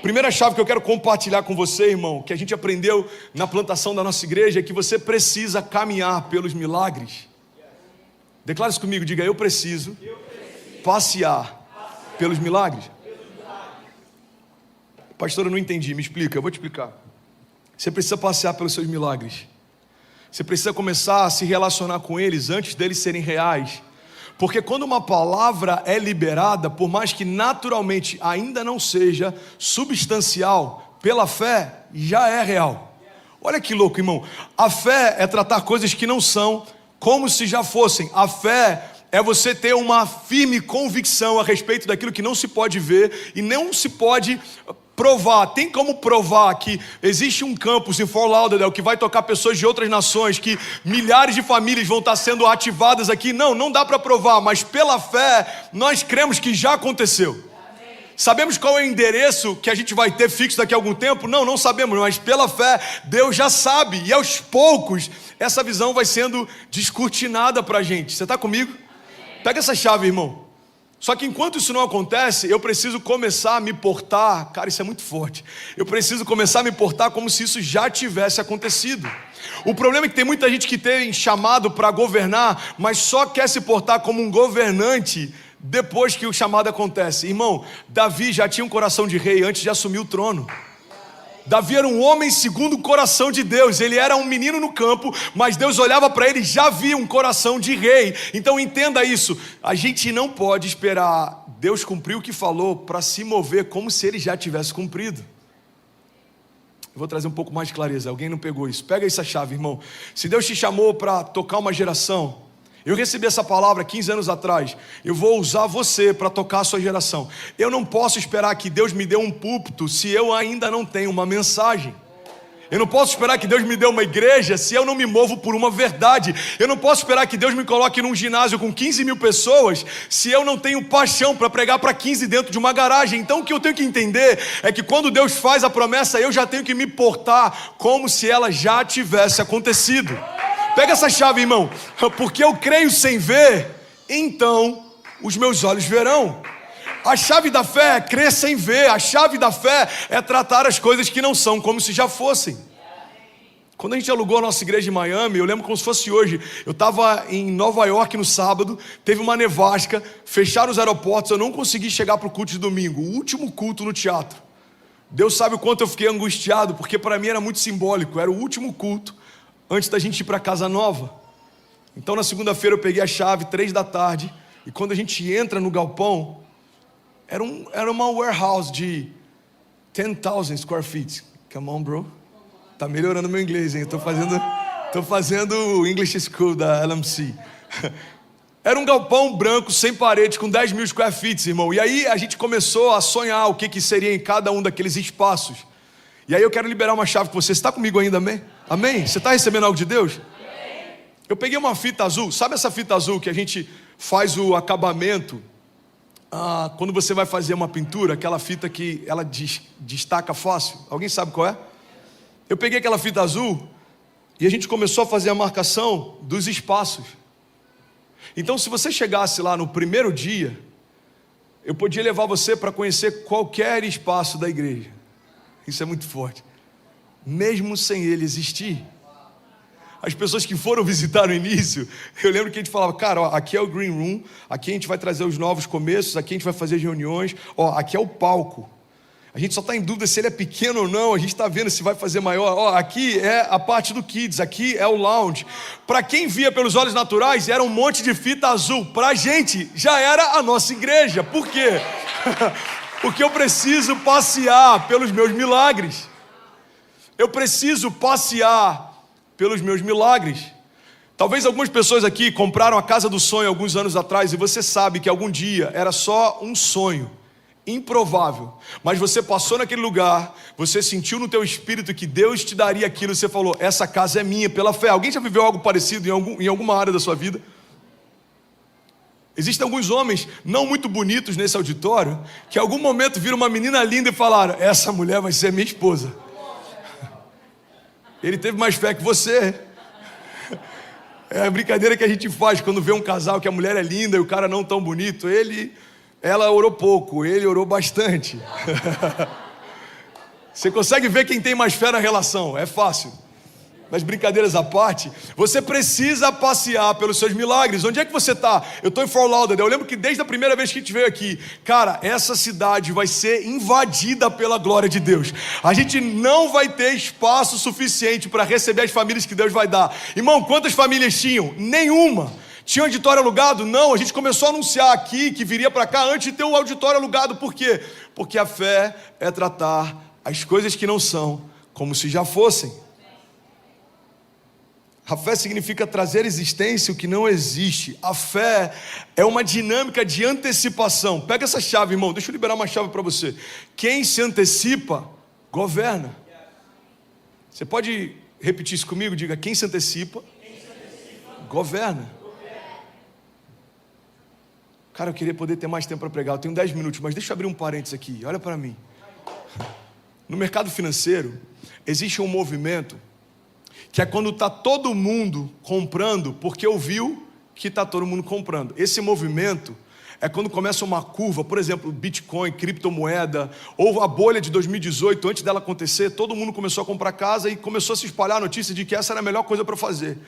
Primeira chave que eu quero compartilhar com você, irmão, que a gente aprendeu na plantação da nossa igreja, é que você precisa caminhar pelos milagres. Declara isso comigo, diga, eu preciso passear pelos milagres. Pastor, eu não entendi, me explica, eu vou te explicar. Você precisa passear pelos seus milagres. Você precisa começar a se relacionar com eles antes deles serem reais. Porque quando uma palavra é liberada, por mais que naturalmente ainda não seja substancial, pela fé já é real. Olha que louco, irmão. A fé é tratar coisas que não são como se já fossem. A fé é você ter uma firme convicção a respeito daquilo que não se pode ver e não se pode provar. Tem como provar que existe um campus em Fort Lauderdale que vai tocar pessoas de outras nações, que milhares de famílias vão estar sendo ativadas aqui? Não dá para provar, mas pela fé nós cremos que já aconteceu. Sabemos qual é o endereço que a gente vai ter fixo daqui a algum tempo? Não, não sabemos, mas pela fé, Deus já sabe. E aos poucos, essa visão vai sendo descortinada para a gente. Você está comigo? Pega essa chave, irmão. Só que enquanto isso não acontece, eu preciso começar a me portar. Cara, isso é muito forte. Eu preciso começar a me portar como se isso já tivesse acontecido. O problema é que tem muita gente que tem chamado para governar, mas só quer se portar como um governante depois que o chamado acontece. Irmão, Davi já tinha um coração de rei antes de assumir o trono. Davi era um homem segundo o coração de Deus. Ele era um menino no campo, mas Deus olhava para ele e já via um coração de rei. Então entenda isso, a gente não pode esperar Deus cumprir o que falou para se mover como se ele já tivesse cumprido. Eu vou trazer um pouco mais de clareza. Alguém não pegou isso? Pega essa chave, irmão. Se Deus te chamou para tocar uma geração, eu recebi essa palavra 15 anos atrás. Eu vou usar você para tocar a sua geração. Eu não posso esperar que Deus me dê um púlpito se eu ainda não tenho uma mensagem. Eu não posso esperar que Deus me dê uma igreja se eu não me movo por uma verdade. Eu não posso esperar que Deus me coloque num ginásio com 15 mil pessoas se eu não tenho paixão para pregar para 15 dentro de uma garagem. Então o que eu tenho que entender é que quando Deus faz a promessa, eu já tenho que me portar como se ela já tivesse acontecido. Pega essa chave, irmão. Porque eu creio sem ver, então os meus olhos verão. A chave da fé é crer sem ver. A chave da fé é tratar as coisas que não são como se já fossem. Quando a gente alugou a nossa igreja em Miami, eu lembro como se fosse hoje. Eu estava em Nova York no sábado, teve uma nevasca, fecharam os aeroportos, eu não consegui chegar para o culto de domingo, o último culto no teatro. Deus sabe o quanto eu fiquei angustiado, porque para mim era muito simbólico, era o último culto antes da gente ir para casa nova. Então na segunda-feira eu peguei a chave, 3 da tarde, e quando a gente entra no galpão, era uma warehouse de 10,000 square feet. Come on, bro. Tá melhorando meu inglês, hein? Tô fazendo o English School da LMC. Era um galpão branco, sem parede, com 10 mil square feet, irmão. E aí a gente começou a sonhar o que seria em cada um daqueles espaços. E aí eu quero liberar uma chave com você. Você está comigo ainda, amém? Amém? Você está recebendo algo de Deus? Amém. Eu peguei uma fita azul. Sabe essa fita azul que a gente faz o acabamento? Quando você vai fazer uma pintura, aquela fita que ela destaca fácil. Alguém sabe qual é? Eu peguei aquela fita azul e a gente começou a fazer a marcação dos espaços. Então se você chegasse lá no primeiro dia, eu podia levar você para conhecer qualquer espaço da igreja. Isso é muito forte. Mesmo sem ele existir. As pessoas que foram visitar no início, eu lembro que a gente falava, cara, ó, aqui é o green room, aqui a gente vai trazer os novos começos, aqui a gente vai fazer as reuniões, ó, aqui é o palco. A gente só está em dúvida se ele é pequeno ou não, a gente está vendo se vai fazer maior. Ó, aqui é a parte do kids, aqui é o lounge. Para quem via pelos olhos naturais, era um monte de fita azul. Para a gente, já era a nossa igreja. Por quê? Porque eu preciso passear pelos meus milagres. Eu preciso passear pelos meus milagres. Talvez algumas pessoas aqui compraram a casa do sonho alguns anos atrás e você sabe que algum dia era só um sonho, improvável, mas você passou naquele lugar, você sentiu no teu espírito que Deus te daria aquilo e você falou, essa casa é minha pela fé. Alguém já viveu algo parecido em alguma área da sua vida? Existem alguns homens não muito bonitos nesse auditório que em algum momento viram uma menina linda e falaram, essa mulher vai ser minha esposa. Ele teve mais fé que você. É a brincadeira que a gente faz quando vê um casal que a mulher é linda e o cara não tão bonito. Ela orou pouco, ele orou bastante. Você consegue ver quem tem mais fé na relação, é fácil. Mas brincadeiras à parte, você precisa passear pelos seus milagres. Onde é que você está? Eu estou em Fort Lauderdale. Eu lembro que desde a primeira vez que a gente veio aqui, cara, essa cidade vai ser invadida pela glória de Deus. A gente não vai ter espaço suficiente para receber as famílias que Deus vai dar. Irmão, quantas famílias tinham? Nenhuma. Tinha auditório alugado? Não, a gente começou a anunciar aqui que viria para cá antes de ter o auditório alugado. Por quê? Porque a fé é tratar as coisas que não são como se já fossem. A fé significa trazer à existência o que não existe. A fé é uma dinâmica de antecipação. Pega essa chave, irmão, deixa eu liberar uma chave para você. Quem se antecipa, governa. Você pode repetir isso comigo? Diga, quem se antecipa, governa. Cara, eu queria poder ter mais tempo para pregar. Eu tenho 10 minutos, mas deixa eu abrir um parênteses aqui. Olha para mim. No mercado financeiro, existe um movimento que é quando está todo mundo comprando porque ouviu que está todo mundo comprando. Esse movimento é quando começa uma curva, por exemplo, Bitcoin, criptomoeda, ou a bolha de 2018, antes dela acontecer, todo mundo começou a comprar casa e começou a se espalhar a notícia de que essa era a melhor coisa para fazer.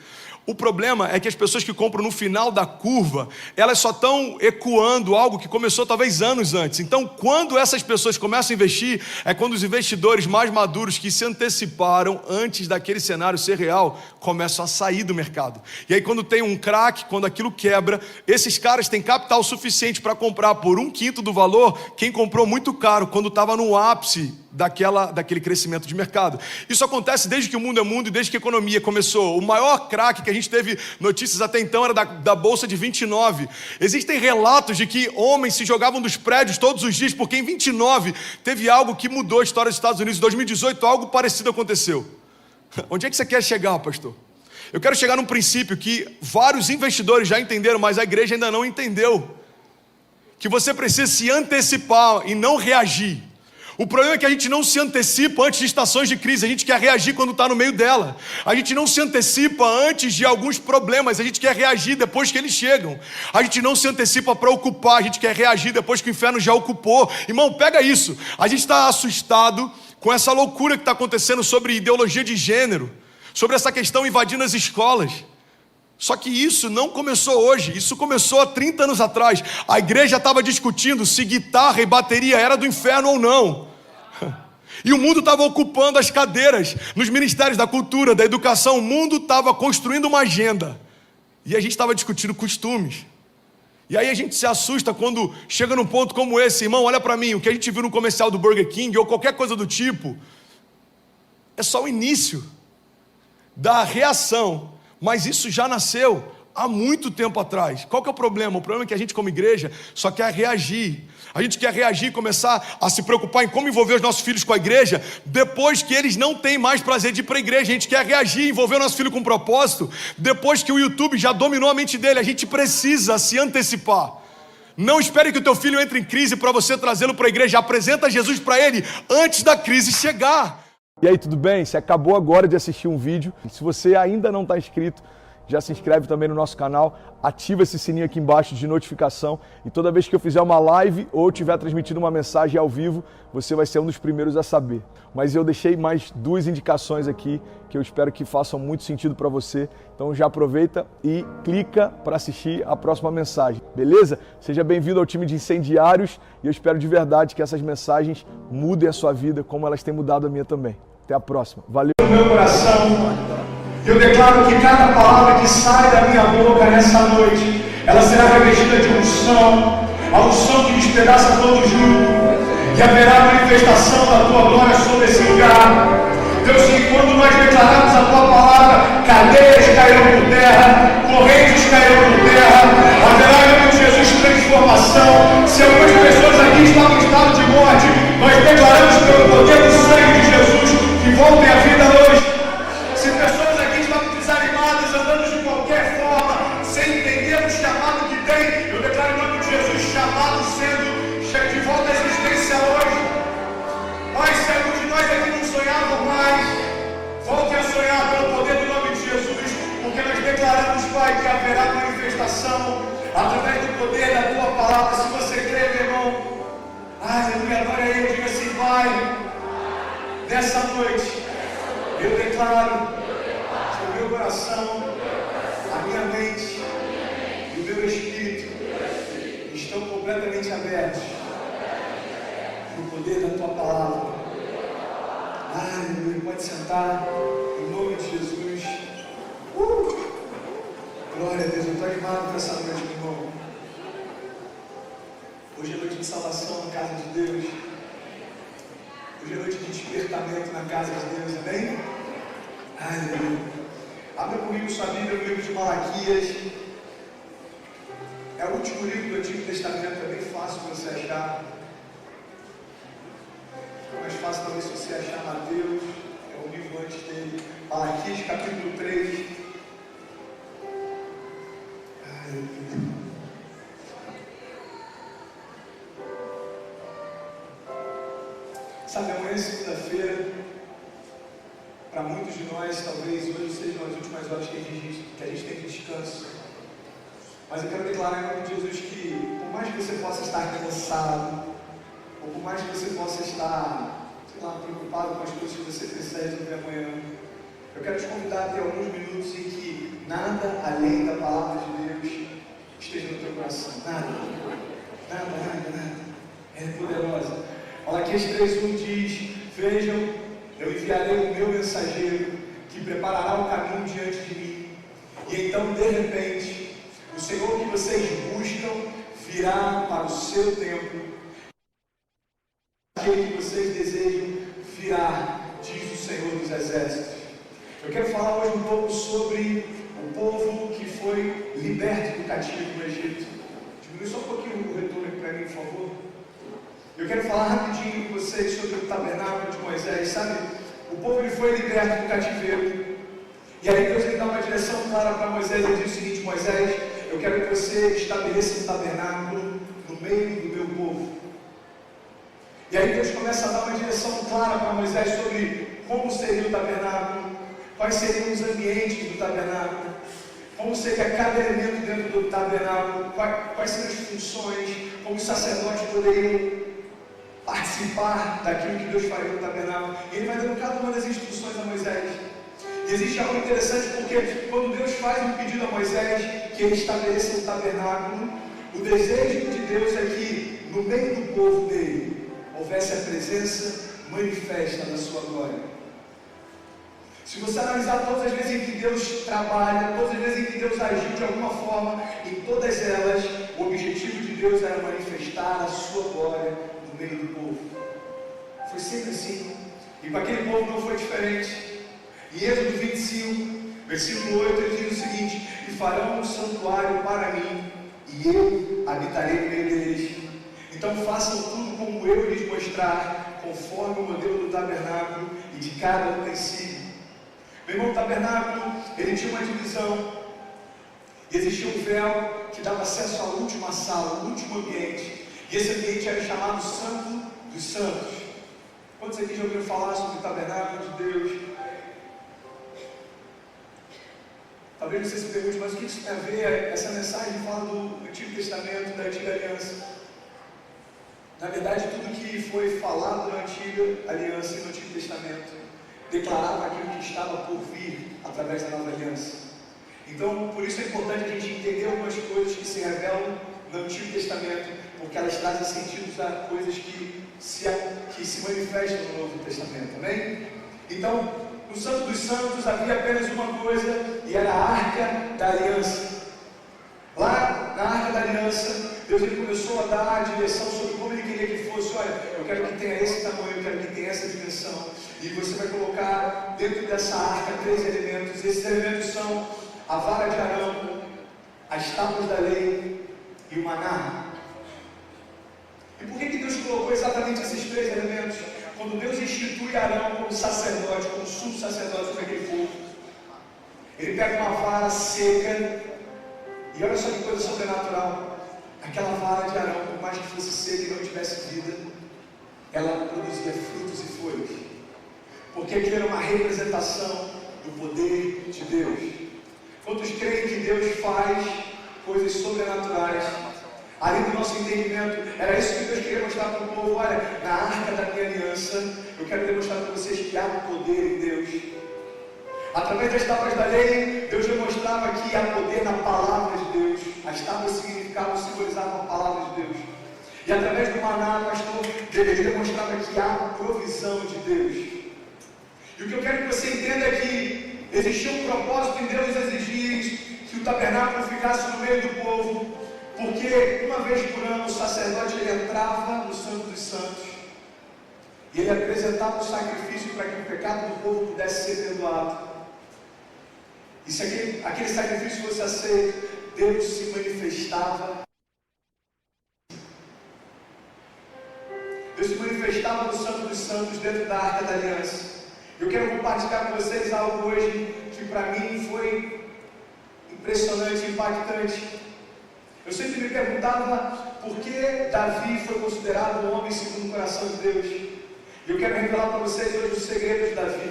O problema é que as pessoas que compram no final da curva, elas só estão ecoando algo que começou talvez anos antes. Então, quando essas pessoas começam a investir, é quando os investidores mais maduros que se anteciparam antes daquele cenário ser real, começam a sair do mercado. E aí quando tem um crack, quando aquilo quebra, esses caras têm capital suficiente para comprar por 1/5 do valor quem comprou muito caro, quando estava no ápice daquele crescimento de mercado. Isso acontece desde que o mundo é mundo e desde que a economia começou. O maior crack que a gente teve notícias até então era da Bolsa de 29. Existem relatos de que homens se jogavam dos prédios todos os dias, porque em 29 teve algo que mudou a história dos Estados Unidos. Em 2018 algo parecido aconteceu. Onde é que você quer chegar, pastor? Eu quero chegar num princípio que vários investidores já entenderam, mas a igreja ainda não entendeu. Que você precisa se antecipar e não reagir. O problema é que a gente não se antecipa antes de estações de crise, a gente quer reagir quando está no meio dela. A gente não se antecipa antes de alguns problemas, a gente quer reagir depois que eles chegam. A gente não se antecipa para ocupar, a gente quer reagir depois que o inferno já ocupou. Irmão, pega isso. A gente está assustado com essa loucura que está acontecendo sobre ideologia de gênero, sobre essa questão invadindo as escolas. Só que isso não começou hoje, isso começou há 30 anos atrás. A igreja estava discutindo se guitarra e bateria era do inferno ou não. E o mundo estava ocupando as cadeiras nos ministérios da cultura, da educação. O mundo estava construindo uma agenda. E a gente estava discutindo costumes. E aí a gente se assusta quando chega num ponto como esse. Irmão, olha para mim, o que a gente viu no comercial do Burger King ou qualquer coisa do tipo, é só o início da reação. Mas isso já nasceu há muito tempo atrás. Qual que é o problema? O problema é que a gente como igreja só quer reagir. A gente quer reagir e começar a se preocupar em como envolver os nossos filhos com a igreja depois que eles não têm mais prazer de ir para a igreja. A gente quer reagir, envolver o nosso filho com propósito depois que o YouTube já dominou a mente dele. A gente precisa se antecipar. Não espere que o teu filho entre em crise para você trazê-lo para a igreja. Apresenta Jesus para ele antes da crise chegar. E aí, tudo bem? Você acabou agora de assistir um vídeo. Se você ainda não está inscrito, já se inscreve também no nosso canal, ativa esse sininho aqui embaixo de notificação e toda vez que eu fizer uma live ou estiver transmitindo uma mensagem ao vivo, você vai ser um dos primeiros a saber. Mas eu deixei mais 2 indicações aqui que eu espero que façam muito sentido para você. Então já aproveita e clica para assistir a próxima mensagem, beleza? Seja bem-vindo ao time de incendiários e eu espero de verdade que essas mensagens mudem a sua vida como elas têm mudado a minha também. Até a próxima. Valeu. No meu coração, eu declaro que cada palavra que sai da minha boca nessa noite, ela será revestida de unção, a unção que despedaça todo jugo, e haverá manifestação da tua glória sobre esse lugar. Deus, que quando nós declararmos a tua palavra, cadeias cairão por terra, correntes cairão por terra, haverá em nome de Jesus transformação. Se algumas pessoas aqui estavam em estado de morte, nós declaramos pelo poder do sangue de Jesus que voltem à vida hoje. Se pessoas aqui estavam desanimadas, andando de qualquer forma, sem entender o chamado que tem, eu declaro em nome de Jesus, chamado sendo de volta à existência hoje. Pai, se algum de nós aqui não sonhava mais, volte a sonhar pelo poder do nome de Jesus, porque nós declaramos, Pai, que haverá manifestação através do poder da tua palavra. Se você crê, meu irmão, aleluia, agora eu digo assim, Pai, nessa noite, eu declaro que o meu coração, a minha mente e o meu espírito estão completamente abertos no poder da tua palavra. Aleluia, pode sentar, em nome de Jesus. Glória a Deus, eu estou animado para essa noite, meu irmão. Hoje é noite de salvação na casa de Deus. Hoje é noite de despertamento na casa de Deus, amém? Aleluia. Abra comigo sua Bíblia no livro de Malaquias. É o último livro do Antigo Testamento, é bem fácil você achar. É mais fácil talvez você achar Mateus, é o livro antes dele. Malaquias, capítulo 3. Aleluia. manhã de segunda-feira. Para muitos de nós, talvez hoje sejam as últimas horas que a gente tem de descanso. Mas eu quero declarar em nome de Jesus que, por mais que você possa estar cansado, ou por mais que você possa estar, preocupado com as coisas que você precisa resolver amanhã, eu quero te convidar a ter alguns minutos em que nada além da palavra de Deus esteja no teu coração. Nada. É poderosa. Malaquias 3:1 diz: vejam, eu enviarei o meu mensageiro que preparará o caminho diante de mim. E então, de repente, o Senhor que vocês buscam virá para o seu tempo. Aquele que vocês desejam virá, diz o Senhor dos Exércitos. Eu quero falar hoje um pouco sobre o povo que foi liberto do cativeiro no Egito. Diminui só um pouquinho o retorno aqui para mim, por favor. Eu quero falar rapidinho com vocês sobre o tabernáculo de Moisés. Sabe, o povo ele foi liberto do cativeiro. E aí Deus ele dá uma direção clara para Moisés. Ele diz o seguinte: Moisés, eu quero que você estabeleça um tabernáculo no meio do meu povo. E aí Deus começa a dar uma direção clara para Moisés sobre como seria o tabernáculo, quais seriam os ambientes do tabernáculo, como seria cada elemento dentro do tabernáculo, quais seriam as funções, como os sacerdotes poderiam participar daquilo que Deus faria no tabernáculo. E ele vai dando cada uma das instruções a Moisés. E existe algo interessante, porque quando Deus faz um pedido a Moisés que ele estabeleça um tabernáculo, o desejo de Deus é que no meio do povo dele houvesse a presença manifesta da sua glória. Se você analisar todas as vezes em que Deus trabalha, todas as vezes em que Deus agiu de alguma forma, em todas elas, o objetivo de Deus era manifestar a sua glória no meio do povo. Foi sempre assim. E para aquele povo não foi diferente. Em Êxodo 25, versículo 8, ele diz o seguinte: e farão um santuário para mim, e eu habitarei no meio deles. Então façam tudo como eu lhes mostrar, conforme o modelo do tabernáculo e de cada utensílio. Meu irmão, o tabernáculo, ele tinha uma divisão. E existia um véu que dava acesso à última sala, ao último ambiente. E esse ambiente era chamado Santo dos Santos. Quantos aqui já ouviram falar sobre o tabernáculo de Deus? Talvez você se pergunte, mas o que isso tem a ver? Essa mensagem fala do Antigo Testamento, da Antiga Aliança. Na verdade, tudo que foi falado na Antiga Aliança e no Antigo Testamento declarava aquilo que estava por vir através da Nova Aliança. Então, por isso é importante a gente entender algumas coisas que se revelam no Antigo Testamento, porque elas trazem sentidos a coisas que se manifestam no Novo Testamento, amém? Então, no Santo dos Santos havia apenas uma coisa, e era a Arca da Aliança. Lá na Arca da Aliança, Deus ele começou a dar a direção sobre como ele queria que fosse. Olha, eu quero que tenha esse tamanho, eu quero que tenha essa dimensão. E você vai colocar dentro dessa arca 3 elementos. Esses elementos são a vara de Arão, as tábuas da lei e o maná. E por que Deus colocou exatamente esses 3 elementos? Quando Deus institui Arão como sacerdote, como sumo sacerdote sobre aquele povo, ele pega uma vara seca, e olha só que coisa sobrenatural. Aquela vara de Arão, por mais que fosse seca e não tivesse vida, ela produzia frutos e folhas, porque aquilo era uma representação do poder de Deus. Quantos creem que Deus faz coisas sobrenaturais além do nosso entendimento? Era isso que Deus queria mostrar para o povo. Olha, na arca da minha aliança, eu quero demonstrar para vocês que há poder em Deus. Através das tábuas da lei, Deus demonstrava que há poder na palavra de Deus. As tábuas simbolizavam a palavra de Deus. E através do maná, pastor, ele demonstrava que há provisão de Deus. E o que eu quero que você entenda é que existia um propósito em Deus exigir que o tabernáculo ficasse no meio do povo, porque uma vez por ano o sacerdote ele entrava no Santo dos Santos e ele apresentava o sacrifício para que o pecado do povo pudesse ser perdoado. E se aquele sacrifício fosse aceito, Deus se manifestava. Deus se manifestava no Santo dos Santos dentro da Arca da Aliança. Eu quero compartilhar com vocês algo hoje que para mim foi impressionante, impactante. Eu sempre me perguntava por que Davi foi considerado um homem segundo o coração de Deus. E eu quero revelar para vocês hoje o segredo de Davi.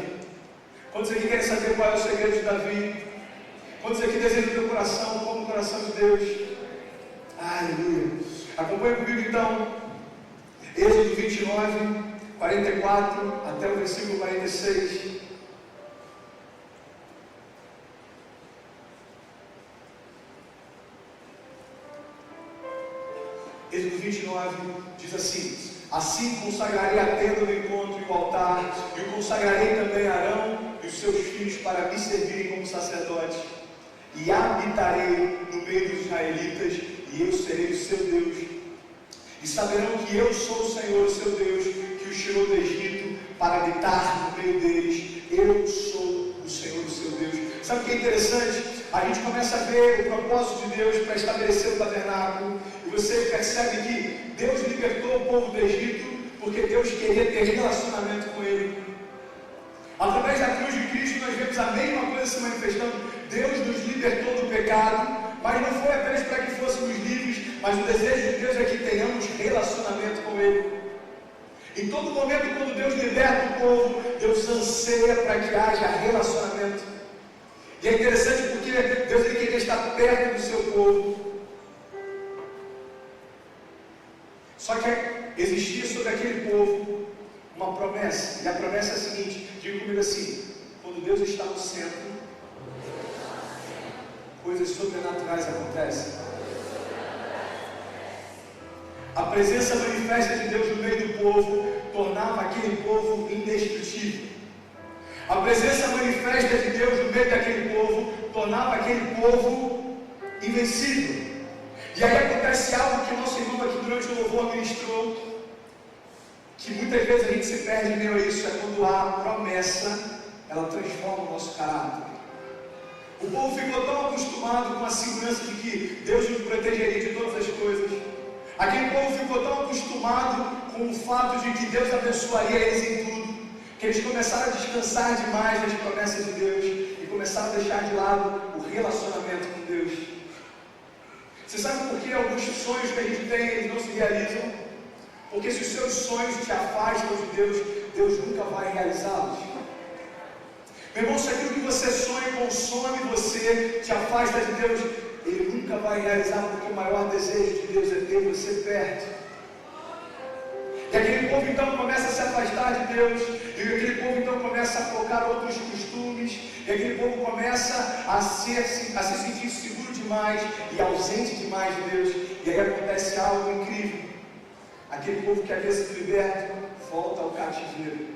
Quantos aqui querem saber qual é o segredo de Davi? Quantos aqui desejam o teu coração como o coração de Deus? Aleluia. Acompanhe comigo então, Êxodo 29, 44 até o versículo 46. Êxodo 29 diz assim: assim consagrarei a tenda do encontro e o altar, e o consagrarei também a Arão e os seus filhos para me servirem como sacerdotes, e habitarei no meio dos israelitas, e eu serei o seu Deus, e saberão que eu sou o Senhor, o seu Deus, que os tirou do Egito para habitar no meio deles. Eu sou o Senhor, o seu Deus. Sabe o que é interessante? A gente começa a ver o propósito de Deus para estabelecer o tabernáculo, e você percebe que Deus libertou o povo do Egito porque Deus queria ter relacionamento com ele. Através da cruz de Cristo nós vemos a mesma coisa se manifestando. Deus nos libertou do pecado, mas não foi apenas para que fôssemos livres, mas o desejo de Deus é que tenhamos relacionamento com ele. Em todo momento, quando Deus liberta o povo, Deus anseia para que haja relacionamento. E é interessante porque Deus queria estar perto do seu povo. Só que existia sobre aquele povo uma promessa. E a promessa é a seguinte: diga comigo assim: quando Deus está no centro, coisas sobrenaturais acontecem. A presença manifesta de Deus no meio do povo tornava aquele povo indestrutível. A presença manifesta de Deus no meio daquele povo tornava aquele povo invencível. E aí acontece algo que o nosso irmão aqui durante o louvor ministrou, que muitas vezes a gente se perde em meio a isso. É quando há promessa, ela transforma o nosso caráter. O povo ficou tão acostumado com a segurança de que Deus nos protegeria de todas as coisas. Aquele povo ficou tão acostumado com o fato de que Deus abençoaria eles em tudo, que eles começaram a descansar demais nas promessas de Deus e começaram a deixar de lado o relacionamento com Deus. Você sabe por que alguns sonhos que a gente tem, eles não se realizam? Porque se os seus sonhos te afastam de Deus, Deus nunca vai realizá-los. Meu irmão, se aquilo que você sonha e consome você te afasta de Deus, Ele nunca vai realizar, porque o maior desejo de Deus é ter você perto. E aquele povo então começa a se afastar de Deus, e aquele povo então começa a focar outros costumes, e aquele povo começa a se sentir seguro demais e ausente demais de Deus. E aí acontece algo incrível: aquele povo que havia sido liberto volta ao cativeiro.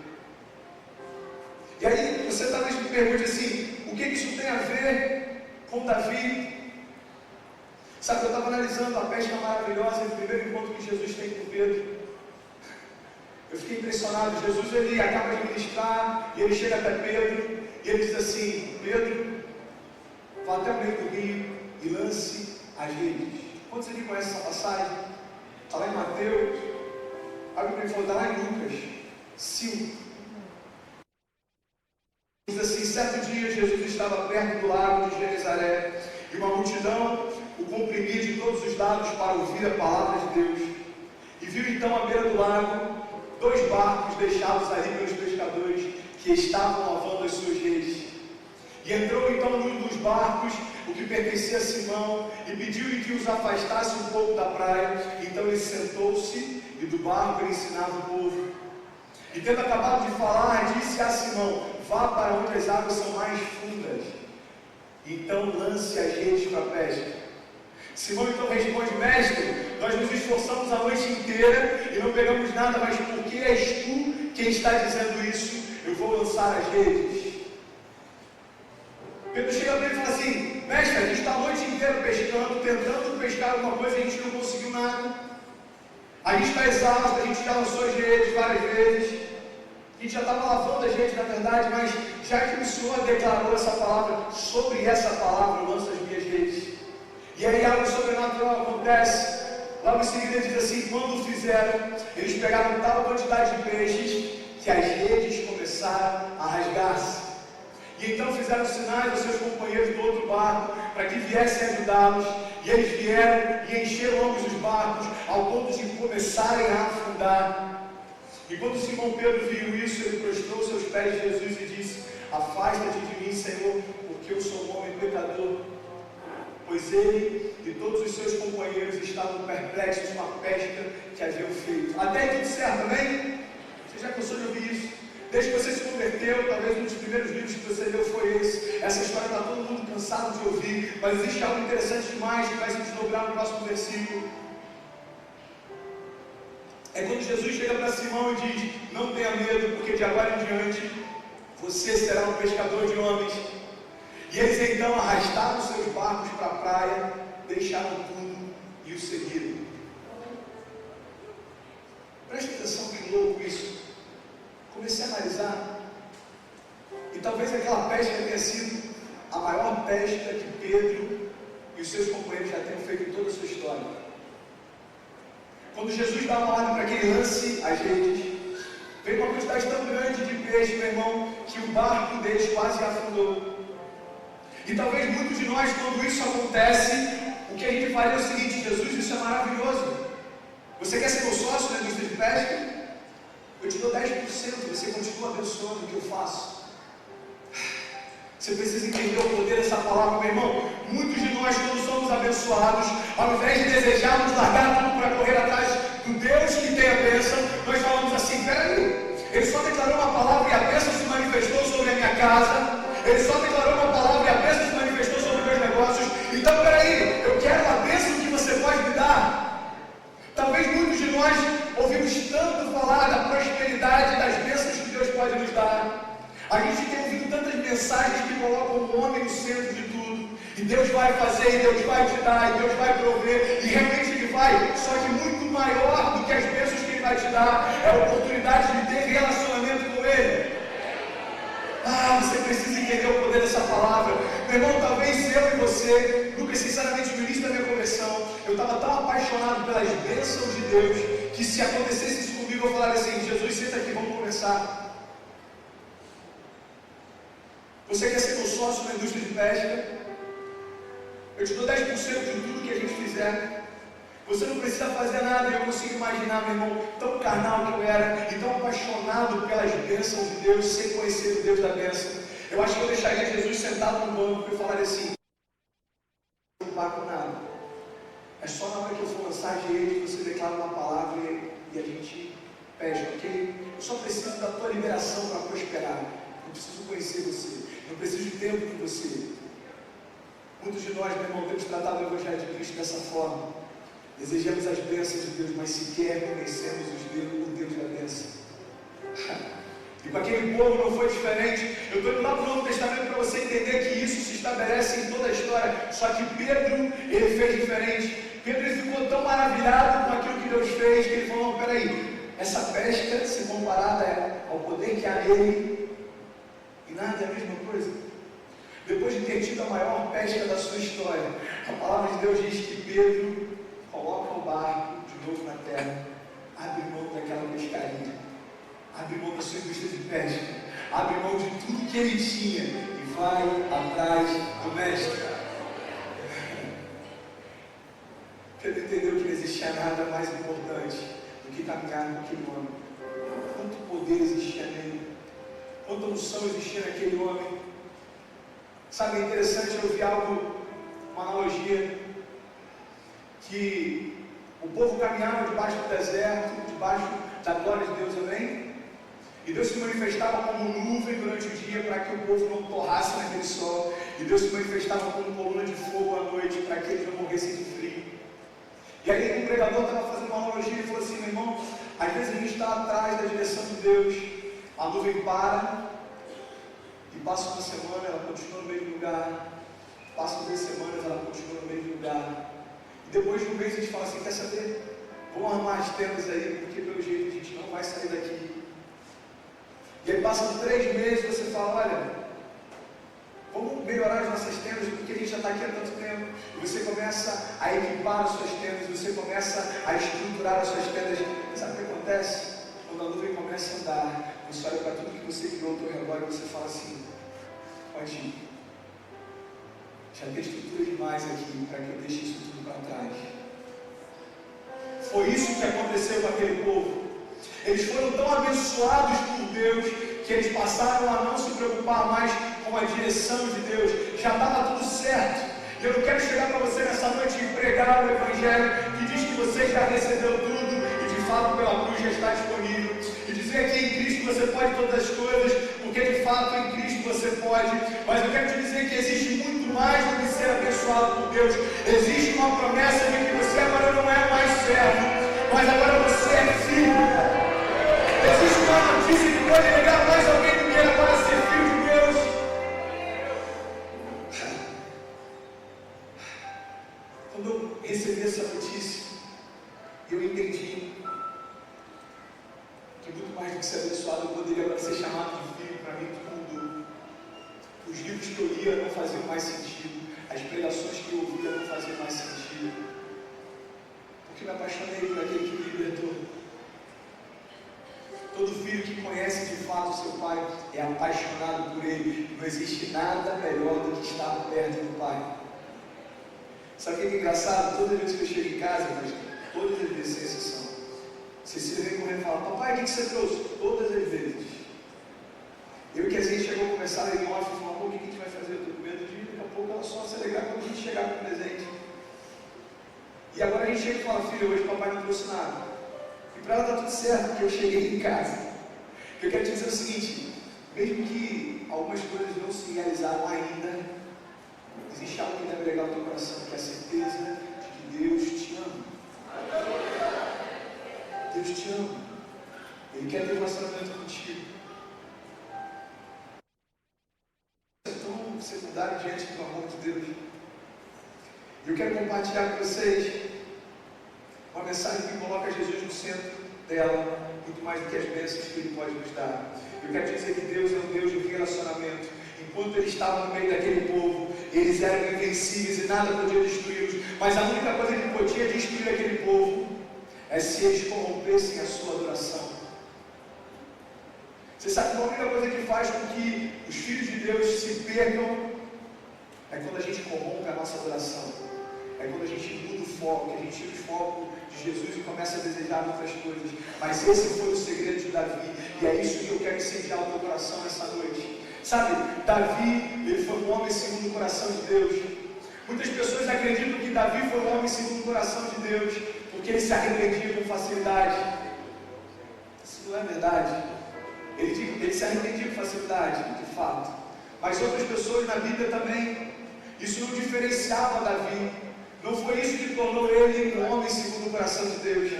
E aí você talvez me pergunte assim: o que isso tem a ver com Davi? Sabe, eu estava analisando a pesca maravilhosa do primeiro encontro que Jesus tem com Pedro. Eu fiquei impressionado. Jesus, ele acaba de ministrar, e ele chega até Pedro, e ele diz assim: Pedro, vá até o meio do rio e lance as redes. Quantos aqui conhecem essa passagem? Está lá em Mateus, está lá em Lucas 5. Diz assim: certo dia Jesus estava perto do lago de Genezaré, e uma multidão o comprimia de todos os lados para ouvir a palavra de Deus. E viu então à beira do lago 2 barcos deixados ali pelos pescadores que estavam lavando as suas redes. E entrou então num dos barcos, o que pertencia a Simão, e pediu-lhe que os afastasse um pouco da praia. Então ele sentou-se, e do barco ele ensinava o povo. E tendo acabado de falar, disse a Simão: vá para onde as águas são mais fundas, então lance as redes para a pesca. Simão então responde: mestre, nós nos esforçamos a noite inteira e não pegamos nada, mas por que és tu quem está dizendo isso? Eu vou lançar as redes. Pedro chega para ele e fala assim: mestre, a gente está a noite inteira pescando, tentando pescar alguma coisa, a gente não conseguiu nada. A gente está exausto, a gente já lançou as redes várias vezes, a gente já estava lavando as redes na verdade, mas já que o Senhor declarou essa palavra, sobre essa palavra eu lanço as minhas redes. E aí algo sobrenatural acontece. Logo em seguida diz assim: quando o fizeram, eles pegaram tal quantidade de peixes que as redes começaram a rasgar-se. E então fizeram sinais aos seus companheiros do outro barco para que viessem ajudá-los. E eles vieram e encheram ambos os barcos ao ponto de começarem a afundar. E quando Simão Pedro viu isso, ele prostrou-se aos pés de Jesus e disse: afasta-te de mim, Senhor, porque eu sou um homem pecador. Pois ele e todos os seus companheiros estavam perplexos com a pesca que haviam feito. Até aí tudo certo, amém? Você já cansou de ouvir isso? Desde que você se converteu, talvez um dos primeiros livros que você leu foi esse. Essa história está todo mundo cansado de ouvir, mas existe algo interessante demais que vai se desdobrar no próximo versículo. É quando Jesus chega para Simão e diz: não tenha medo, porque de agora em diante você será um pescador de homens. E eles então arrastaram seus barcos para a praia, deixaram tudo e o seguiram. Preste atenção, que louco isso. Comecei a analisar, e talvez aquela pesca tenha sido a maior pesca que Pedro e os seus companheiros já tenham feito em toda a sua história. Quando Jesus dá uma ordem para que ele lance as redes, veio uma quantidade tão grande de peixe, meu irmão, que o barco deles quase afundou. E talvez muitos de nós, quando isso acontece, o que a gente faria é o seguinte: Jesus, isso é maravilhoso. Você quer ser meu sócio na indústria de pesca? Eu te dou 10%, você continua abençoando o que eu faço. Você precisa entender o poder dessa palavra, meu irmão. Muitos de nós, quando somos abençoados, ao invés de desejarmos largar tudo para correr atrás do Deus que tem a bênção, nós falamos assim: peraí, ele só declarou uma palavra e a bênção se manifestou sobre a minha casa. Ele só declarou uma palavra e a bênção se manifestou sobre os meus negócios. Então peraí, eu quero a bênção que você pode me dar. Talvez muitos de nós ouvimos tanto falar da prosperidade, das bênçãos que Deus pode nos dar. A gente tem ouvido tantas mensagens que colocam o homem no centro de tudo. E Deus vai fazer, e Deus vai te dar, e Deus vai prover. E realmente Ele vai. Só que muito maior do que as bênçãos que Ele vai te dar é a oportunidade de ter relacionamento com Ele. Você precisa entender o poder dessa palavra. Meu irmão, talvez eu e você, Lucas, sinceramente, no início da minha conversão, eu estava tão apaixonado pelas bênçãos de Deus, que se acontecesse isso comigo, eu falaria assim: Jesus, senta aqui, vamos conversar. Você quer ser meu sócio na indústria de pesca? Eu te dou 10% de tudo que a gente fizer. Você não precisa fazer nada. Eu consigo imaginar, meu irmão, tão carnal que eu era, e tão apaixonado pelas bênçãos de Deus, sem conhecer o Deus da bênção. Eu acho que eu deixaria Jesus sentado no banco e falaria assim: não vou preocupar com nada. É só na hora que eu for lançar a rede, você declara uma palavra e a gente pesca, ok? Eu só preciso da tua liberação para prosperar. Eu preciso conhecer você. Eu preciso de tempo com você. Muitos de nós, meu irmão, temos tratado o Evangelho de Cristo dessa forma. Desejamos as bênçãos de Deus, mas sequer conhecemos o Deus da bênção. E com aquele povo não foi diferente. Eu estou indo lá para o Novo Testamento para você entender que isso se estabelece em toda a história. Só que Pedro, ele fez diferente. Pedro, ele ficou tão maravilhado com aquilo que Deus fez, que ele falou: não, peraí, essa pesca, se comparada ao poder que há nele, e nada é a mesma coisa. Depois de ter tido a maior pesca da sua história, a palavra de Deus diz que Pedro coloca o barco de novo na terra, abre mão daquela pescaria, abre mão da sua indústria de pesca, abre mão de tudo que ele tinha e vai atrás do mestre. Pedro entendeu que não existia nada mais importante do que caminhar com aquele homem. Quanto poder existia nele, quanta unção existia naquele homem. Sabe, é interessante, eu vi uma analogia, que o povo caminhava debaixo do deserto, debaixo da glória de Deus, amém? E Deus se manifestava como nuvem durante o dia para que o povo não torrasse naquele sol. E Deus se manifestava como coluna de fogo à noite para que eles não morressem de frio. E aí o pregador estava fazendo uma analogia e falou assim: meu irmão, às vezes a gente está atrás da direção de Deus, a nuvem para, e passa uma semana, ela continua no mesmo lugar, passam 2 semanas, ela continua no mesmo lugar. E depois de um mês a gente fala assim: quer saber? Vamos arrumar as tendas aí, porque pelo jeito a gente não vai sair daqui. E aí passam 3 meses e você fala: olha, vamos melhorar as nossas tendas, porque a gente já está aqui há tanto tempo. E você começa a equipar as suas tendas, você começa a estruturar as suas tendas. E sabe o que acontece? Quando a nuvem começa a andar, você olha para tudo que você criou ao teu redor e você fala assim: pode ir. Já tem estrutura demais aqui para que eu deixe isso tudo para trás. Foi isso que aconteceu com aquele povo. Eles foram tão abençoados por Deus que eles passaram a não se preocupar mais com a direção de Deus. Já estava tudo certo. E eu não quero chegar para você nessa noite e pregar o Evangelho que diz que você já recebeu tudo e de fato pela cruz já está disponível. E dizer que em Cristo você pode todas as coisas, porque de fato em Cristo você pode. Mas eu quero te dizer que existe muito mais do que ser abençoado por Deus. Existe uma promessa de que você agora não é mais servo, mas agora você é filho. Existe uma notícia que pode negar mais alguém do que ele agora ser filho de Deus. Quando eu recebi essa notícia, eu entendi que muito mais do que ser abençoado, eu poderia agora ser chamado de filho. Para mim tudo mudou. Os livros que eu lia não faziam mais sentido. As pregações que eu ouvia não faziam mais sentido. Porque me apaixonei por aquele que me libertou. Todo filho que conhece de fato o seu pai é apaixonado por ele. Não existe nada melhor do que estar perto do pai. Sabe o que é engraçado? Toda vez que eu chego em casa, mas todas as vezes sem exceção, Cecília vem correndo e fala: papai, o que você trouxe? Todas as vezes. Eu que a gente chegou a conversar em off e falou: amor, o que a gente vai fazer? Eu estou com medo de ir, daqui a pouco ela só se alegrar quando a gente chegar com o presente. E agora a gente chega e fala: filha, hoje papai não trouxe nada. E para ela está tudo certo, porque eu cheguei em casa. Eu quero te dizer o seguinte: mesmo que algumas coisas não se realizaram ainda, existe algo que deve alegar o teu coração, que é a certeza de que Deus te ama. Deus te ama. Ele quer ter um relacionamento contigo. É tão secundário diante do amor de Deus. E eu quero compartilhar com vocês uma mensagem que coloca Jesus no centro dela, muito mais do que as bênçãos que Ele pode nos dar. Eu quero dizer que Deus é um Deus de relacionamento. Enquanto Ele estava no meio daquele povo, eles eram invencíveis e nada podia destruí-los. Mas a única coisa que podia destruir aquele povo é se eles corrompessem a sua adoração. Você sabe que a única coisa que faz com que os filhos de Deus se percam é quando a gente corrompe a nossa adoração. É quando a gente muda o foco, que a gente tira o foco de Jesus e começa a desejar outras coisas. Mas esse foi o segredo de Davi. E é isso que eu quero incendiar o teu coração nessa noite. Sabe, Davi, ele foi um homem segundo o coração de Deus. Muitas pessoas acreditam que Davi foi um homem segundo o coração de Deus, porque ele se arrependia com facilidade. Isso não é verdade. Ele se arrependia com facilidade, de fato. Mas outras pessoas na Bíblia também, isso não diferenciava Davi. Não foi isso que tornou ele um homem segundo o coração de Deus.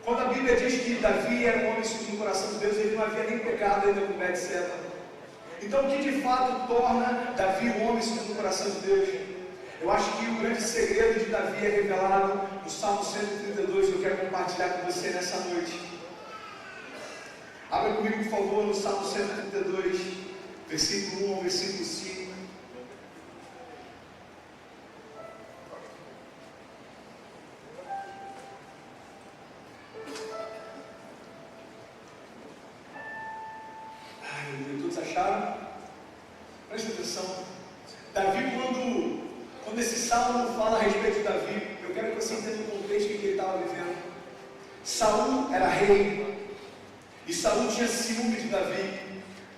Quando a Bíblia diz que Davi era um homem segundo o coração de Deus, ele não havia nem pecado ainda com Betseba. Então o que de fato torna Davi um homem segundo o coração de Deus? Eu acho que o grande segredo de Davi é revelado no Salmo 132, que eu quero compartilhar com você nessa noite. Abra comigo, por favor, no Salmo 132, versículo 1 ao versículo 5. Todos acharam? Presta atenção. Davi, quando esse salmo fala a respeito de Davi, eu quero que você entenda o contexto em que ele estava vivendo. Saul era rei, e Saul tinha ciúme de Davi,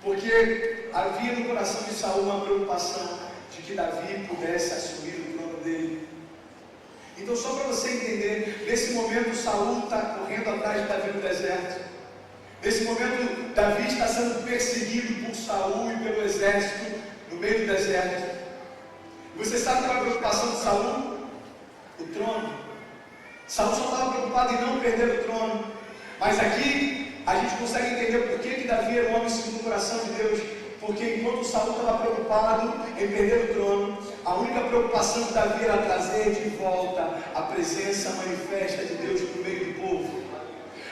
porque havia no coração de Saul uma preocupação de que Davi pudesse assumir o trono dele. Então, só para você entender, nesse momento Saul está correndo atrás de Davi no deserto. Nesse momento, Davi está sendo perseguido por Saul e pelo exército no meio do deserto. Você sabe qual é a preocupação de Saul? O trono. Saul só estava preocupado em não perder o trono. Mas aqui a gente consegue entender por que Davi era um homem segundo o coração de Deus. Porque enquanto Saul estava preocupado em perder o trono, a única preocupação de Davi era trazer de volta a presença manifesta de Deus no meio do povo.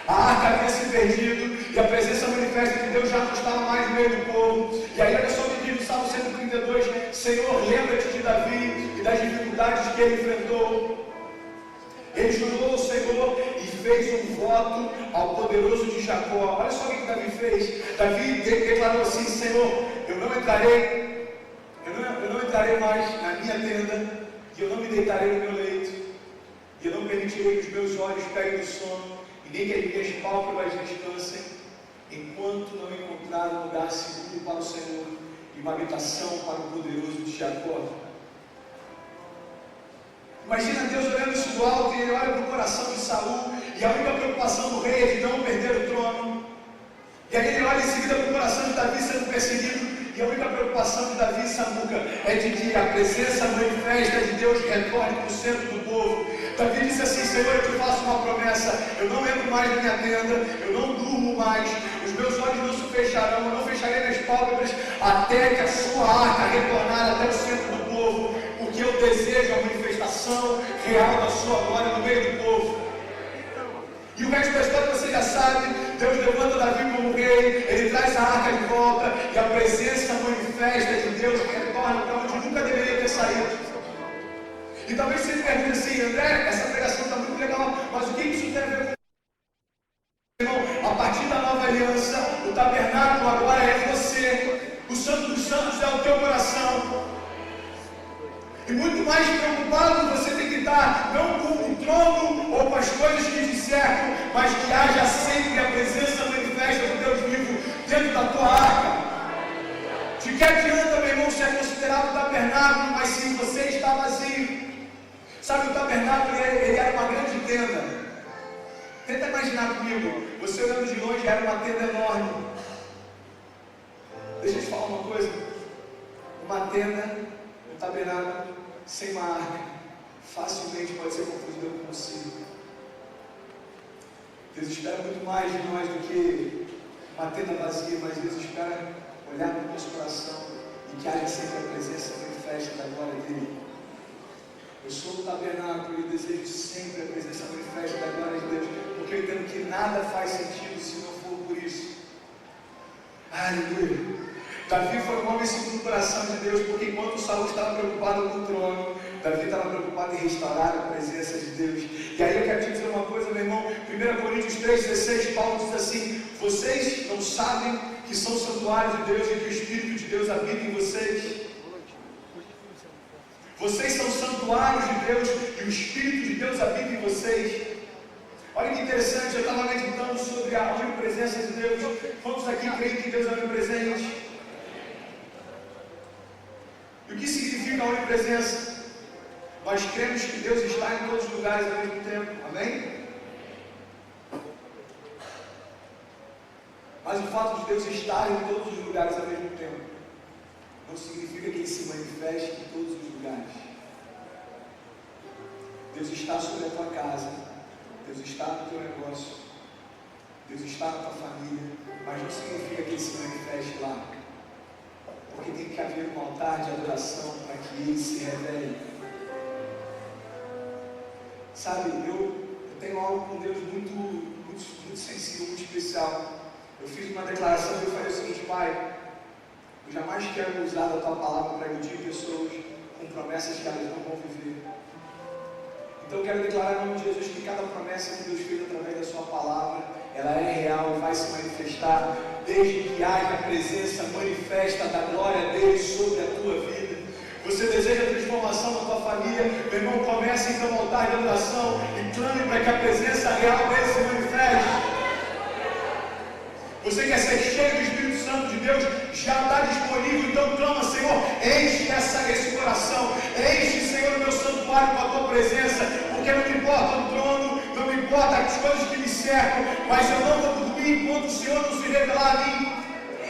A arca havia se perdido e a presença manifesta de Deus já não estava mais no meio do povo. E aí olha só o que diz no Salmo 132: Senhor, lembra-te de Davi e das dificuldades que ele enfrentou. Ele jurou ao Senhor e fez um voto ao poderoso de Jacó. Olha só o que Davi fez. Davi declarou assim: Senhor, eu não entrarei mais na minha tenda e eu não me deitarei no meu leito. E eu não permitirei que os meus olhos peguem no sono, e nem que as minhas pálpebras descansem, enquanto não encontrar um lugar seguro para o Senhor e uma habitação para o poderoso de Jacó. Imagina Deus olhando isso do alto, e ele olha para o coração de Saul, e a única preocupação do rei é de não perder o trono. E aí ele olha em seguida para o coração de Davi sendo perseguido, e a única preocupação de Davi e Samuca é de que a presença manifesta de Deus retorne para o centro do povo. Davi disse assim: Senhor, eu te faço uma promessa, eu não entro mais na minha tenda, eu não durmo mais, os meus olhos não se fecharão, eu não fecharei minhas pálpebras até que a sua arca retornar até o centro do povo, porque eu desejo a manifestação real da sua glória no meio do povo. E o resto da história você já sabe. Deus levanta Davi como rei, ele traz a arca de volta, e a presença manifesta de Deus retorna para onde nunca deveria ter saído. E talvez você pergunte assim: André, essa pregação está muito legal, mas o que isso tem a ver com... Irmão, a partir da nova aliança, o tabernáculo agora é você, o Santo dos Santos é o teu coração. E muito mais preocupado você tem que estar, não com o trono ou com as coisas que te cercam, mas que haja sempre a presença manifesta do Deus vivo dentro da tua arca. De que adianta, meu irmão, ser considerado tabernáculo, mas se você está vazio? Sabe, o tabernáculo ele era uma grande tenda. Tenta imaginar comigo, você olhando de longe, era uma tenda enorme. Deixa eu te falar uma coisa. Uma tenda, um tabernáculo, sem uma arca, facilmente pode ser confundida com um consigo. Deus espera muito mais de nós do que uma tenda vazia, mas Deus espera olhar para o nosso coração e que haja sempre a presença manifesta da glória dele. Eu sou o tabernáculo e desejo sempre a presença manifesta da glória de Deus, porque eu entendo que nada faz sentido se não for por isso. Aleluia! Davi foi um homem segundo o coração de Deus, porque enquanto Saul estava preocupado com o trono, Davi estava preocupado em restaurar a presença de Deus. E aí eu quero te dizer uma coisa, meu irmão. 1 Coríntios 3,16, Paulo diz assim: vocês não sabem que são santuários de Deus e que o Espírito de Deus habita em vocês? Vocês são santuários de Deus e o Espírito de Deus habita em vocês. Olha que interessante, eu estava meditando sobre a onipresença de Deus. Quantos aqui creem que Deus é onipresente? E o que significa a onipresença? Nós cremos que Deus está em todos os lugares ao mesmo tempo, amém? Mas o fato de Deus estar em todos os lugares ao mesmo tempo não significa que Ele se manifeste em todos os lugares. Deus está sobre a tua casa, Deus está no teu negócio, Deus está na tua família, mas não significa que Ele se manifeste lá. Porque tem que haver um altar de adoração para que Ele se revele. Sabe, eu tenho algo com Deus muito sensível, muito especial. Eu fiz uma declaração e eu falei o seguinte: Pai, eu jamais quero usar a Tua palavra para iludir pessoas com promessas que elas não vão viver. Então eu quero declarar em nome de Jesus que cada promessa que Deus fez através da Sua palavra, ela é real e vai se manifestar, desde que haja a presença manifesta da glória dele sobre a tua vida. Você deseja transformação na tua família? Meu irmão, comece então a altar de adoração e clame para que a presença real dele se manifeste. Você quer ser cheio do Espírito Santo de Deus? Já está disponível, então clama: Senhor, enche esse coração, enche, Senhor, o meu santuário com a tua presença, porque não me importa o trono, não me importa as coisas que me cercam, mas eu não vou dormir enquanto o Senhor não se revelar a mim.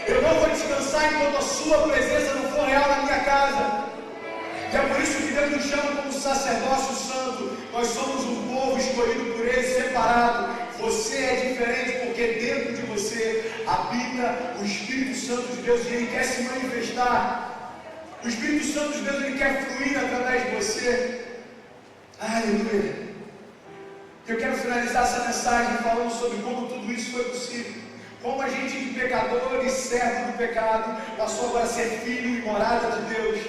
Eu não vou descansar enquanto a sua presença não for real na minha casa. E é por isso que Deus nos chama como sacerdócio santo. Nós somos um povo escolhido por Ele, separado. Você é diferente porque dentro de você habita o Espírito Santo de Deus e Ele quer se manifestar. O Espírito Santo de Deus, Ele quer fluir através de você. Aleluia. Eu quero finalizar essa mensagem falando sobre como tudo isso foi possível. Como a gente de pecador e servo do pecado passou agora a ser filho e morada de Deus.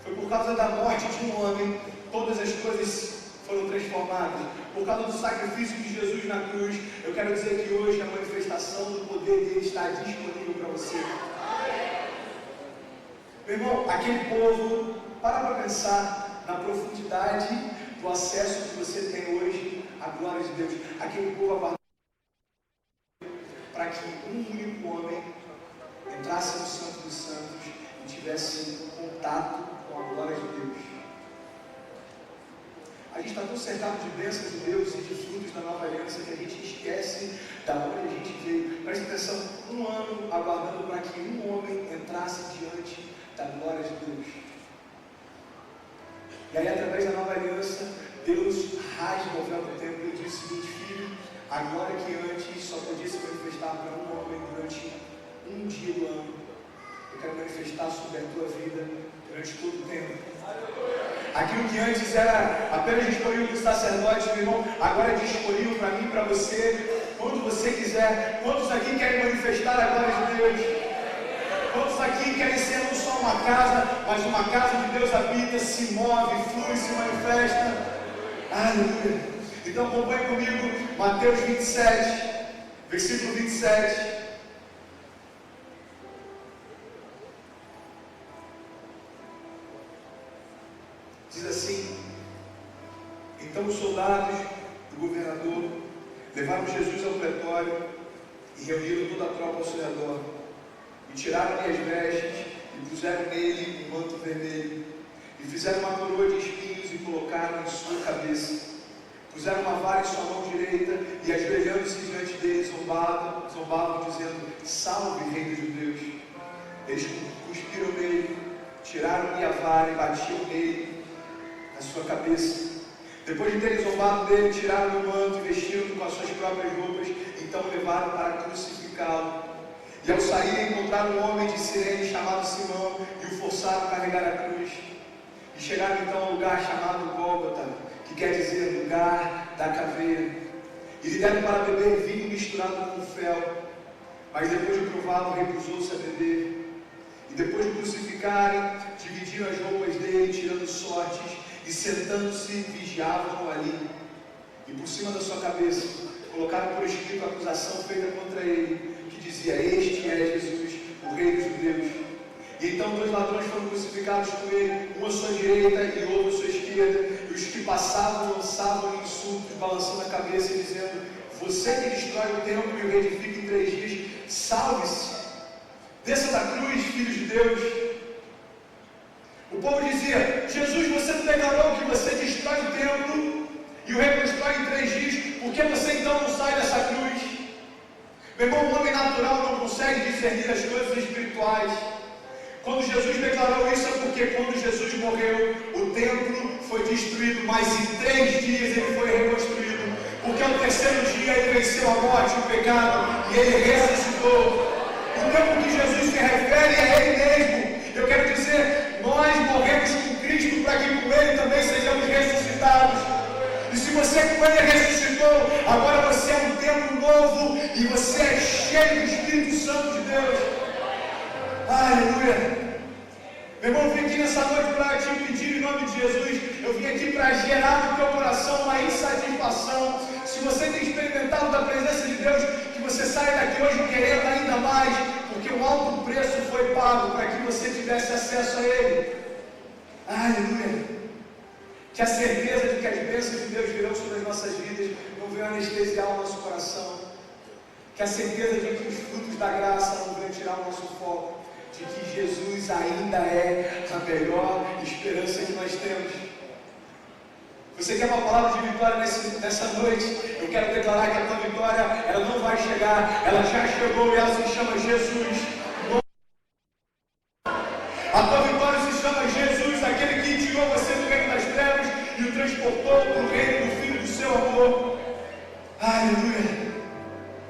Foi por causa da morte de um homem, todas as coisas foram transformadas. Por causa do sacrifício de Jesus na cruz, eu quero dizer que hoje a manifestação do poder dele está disponível para você. Meu irmão, aquele povo, para pensar, na profundidade do acesso que você tem hoje à glória de Deus. Aquele povo aguardava para que um único homem entrasse no Santo dos Santos e tivesse contato com a glória de Deus. A gente está tão cercado de bênçãos de Deus e de frutos da nova aliança que a gente esquece da onde a gente veio. Presta atenção, 1 ano aguardando para que um homem entrasse diante da glória de Deus. E aí, através da nova aliança, Deus rasga o véu do templo e diz o seguinte: filho, a glória que antes só podia se manifestar para um homem durante um dia do ano, eu quero manifestar sobre a tua vida durante todo o tempo. Aquilo que antes era apenas disponível para os sacerdotes, meu irmão, agora é disponível para mim e para você, quando você quiser. Quantos aqui querem manifestar a glória de Deus? Quantos aqui querem ser não só uma casa, mas uma casa onde Deus habita, se move, flui, se manifesta? Aleluia! Então acompanhe comigo Mateus 27, versículo 27. Diz assim: então os soldados do governador levaram Jesus ao pretório e reuniram toda a tropa ao seu redor, e tiraram-lhe as vestes e puseram nele um manto vermelho, e fizeram uma coroa de espinhos e colocaram em sua cabeça. Puseram uma vara em sua mão direita e, ajoelhando-se diante dele, zombavam, dizendo: salve, rei dos judeus. Eles cuspiram nele, tiraram-lhe a vara e batiam nele na sua cabeça. Depois de terem zombado dele, tiraram o manto e vestiram-no com as suas próprias roupas. Então o levaram para crucificá-lo. E ao sair, encontraram um homem de Cirene chamado Simão e o forçaram a carregar a cruz. E chegaram então a um lugar chamado Gólgota, que quer dizer lugar da caveira. E lhe deram para beber vinho misturado com fel. Mas depois de prová-lo, recusou-se a beber. E depois de crucificarem, dividiram as roupas dele, tirando sortes, e sentando-se, vigiavam ali. E por cima da sua cabeça, colocaram por escrito a acusação feita contra ele, que dizia: este é Jesus, o rei dos judeus. E então 2 ladrões foram crucificados com ele, um à sua direita e outro à sua esquerda. E os que passavam lançavam-lhe insultos, balançando a cabeça e dizendo: você que destrói o templo e o reedifica em 3 dias, salve-se, desça da cruz, filho de Deus. O povo dizia: Jesus, você não declarou que você destrói o templo e o reconstrói em 3 dias, por que você então não sai dessa cruz? Meu irmão, o homem natural não consegue discernir as coisas espirituais. Quando Jesus declarou isso, é porque quando Jesus morreu, o templo foi destruído, mas em 3 dias ele foi reconstruído, porque ao 3º dia ele venceu a morte, o pecado, e ele ressuscitou. O tempo que Jesus se refere é ele mesmo. Eu quero dizer, nós morremos com Cristo para que com ele também sejamos ressuscitados. E se você com ele ressuscitou, agora você é um templo novo e você é cheio do Espírito Santo de Deus. Aleluia! Meu irmão, eu vim aqui nessa noite para te pedir em nome de Jesus. Eu vim aqui para gerar no teu coração uma insatisfação. Se você tem experimentado da presença de Deus, que você saia daqui hoje querendo ainda mais, porque um alto preço foi pago para que você tivesse acesso a Ele. Aleluia! Que a certeza de que as bênçãos de Deus virão sobre as nossas vidas não venham anestesiar o nosso coração. Que a certeza de que os frutos da graça não venham tirar o nosso foco. De que Jesus ainda é a melhor esperança que nós temos. Você quer uma palavra de vitória nessa noite? Eu quero declarar que a tua vitória, ela não vai chegar, ela já chegou e ela se chama Jesus. A tua vitória se chama Jesus, aquele que tirou você do reino das trevas e o transportou para o reino do Filho do seu amor. Aleluia!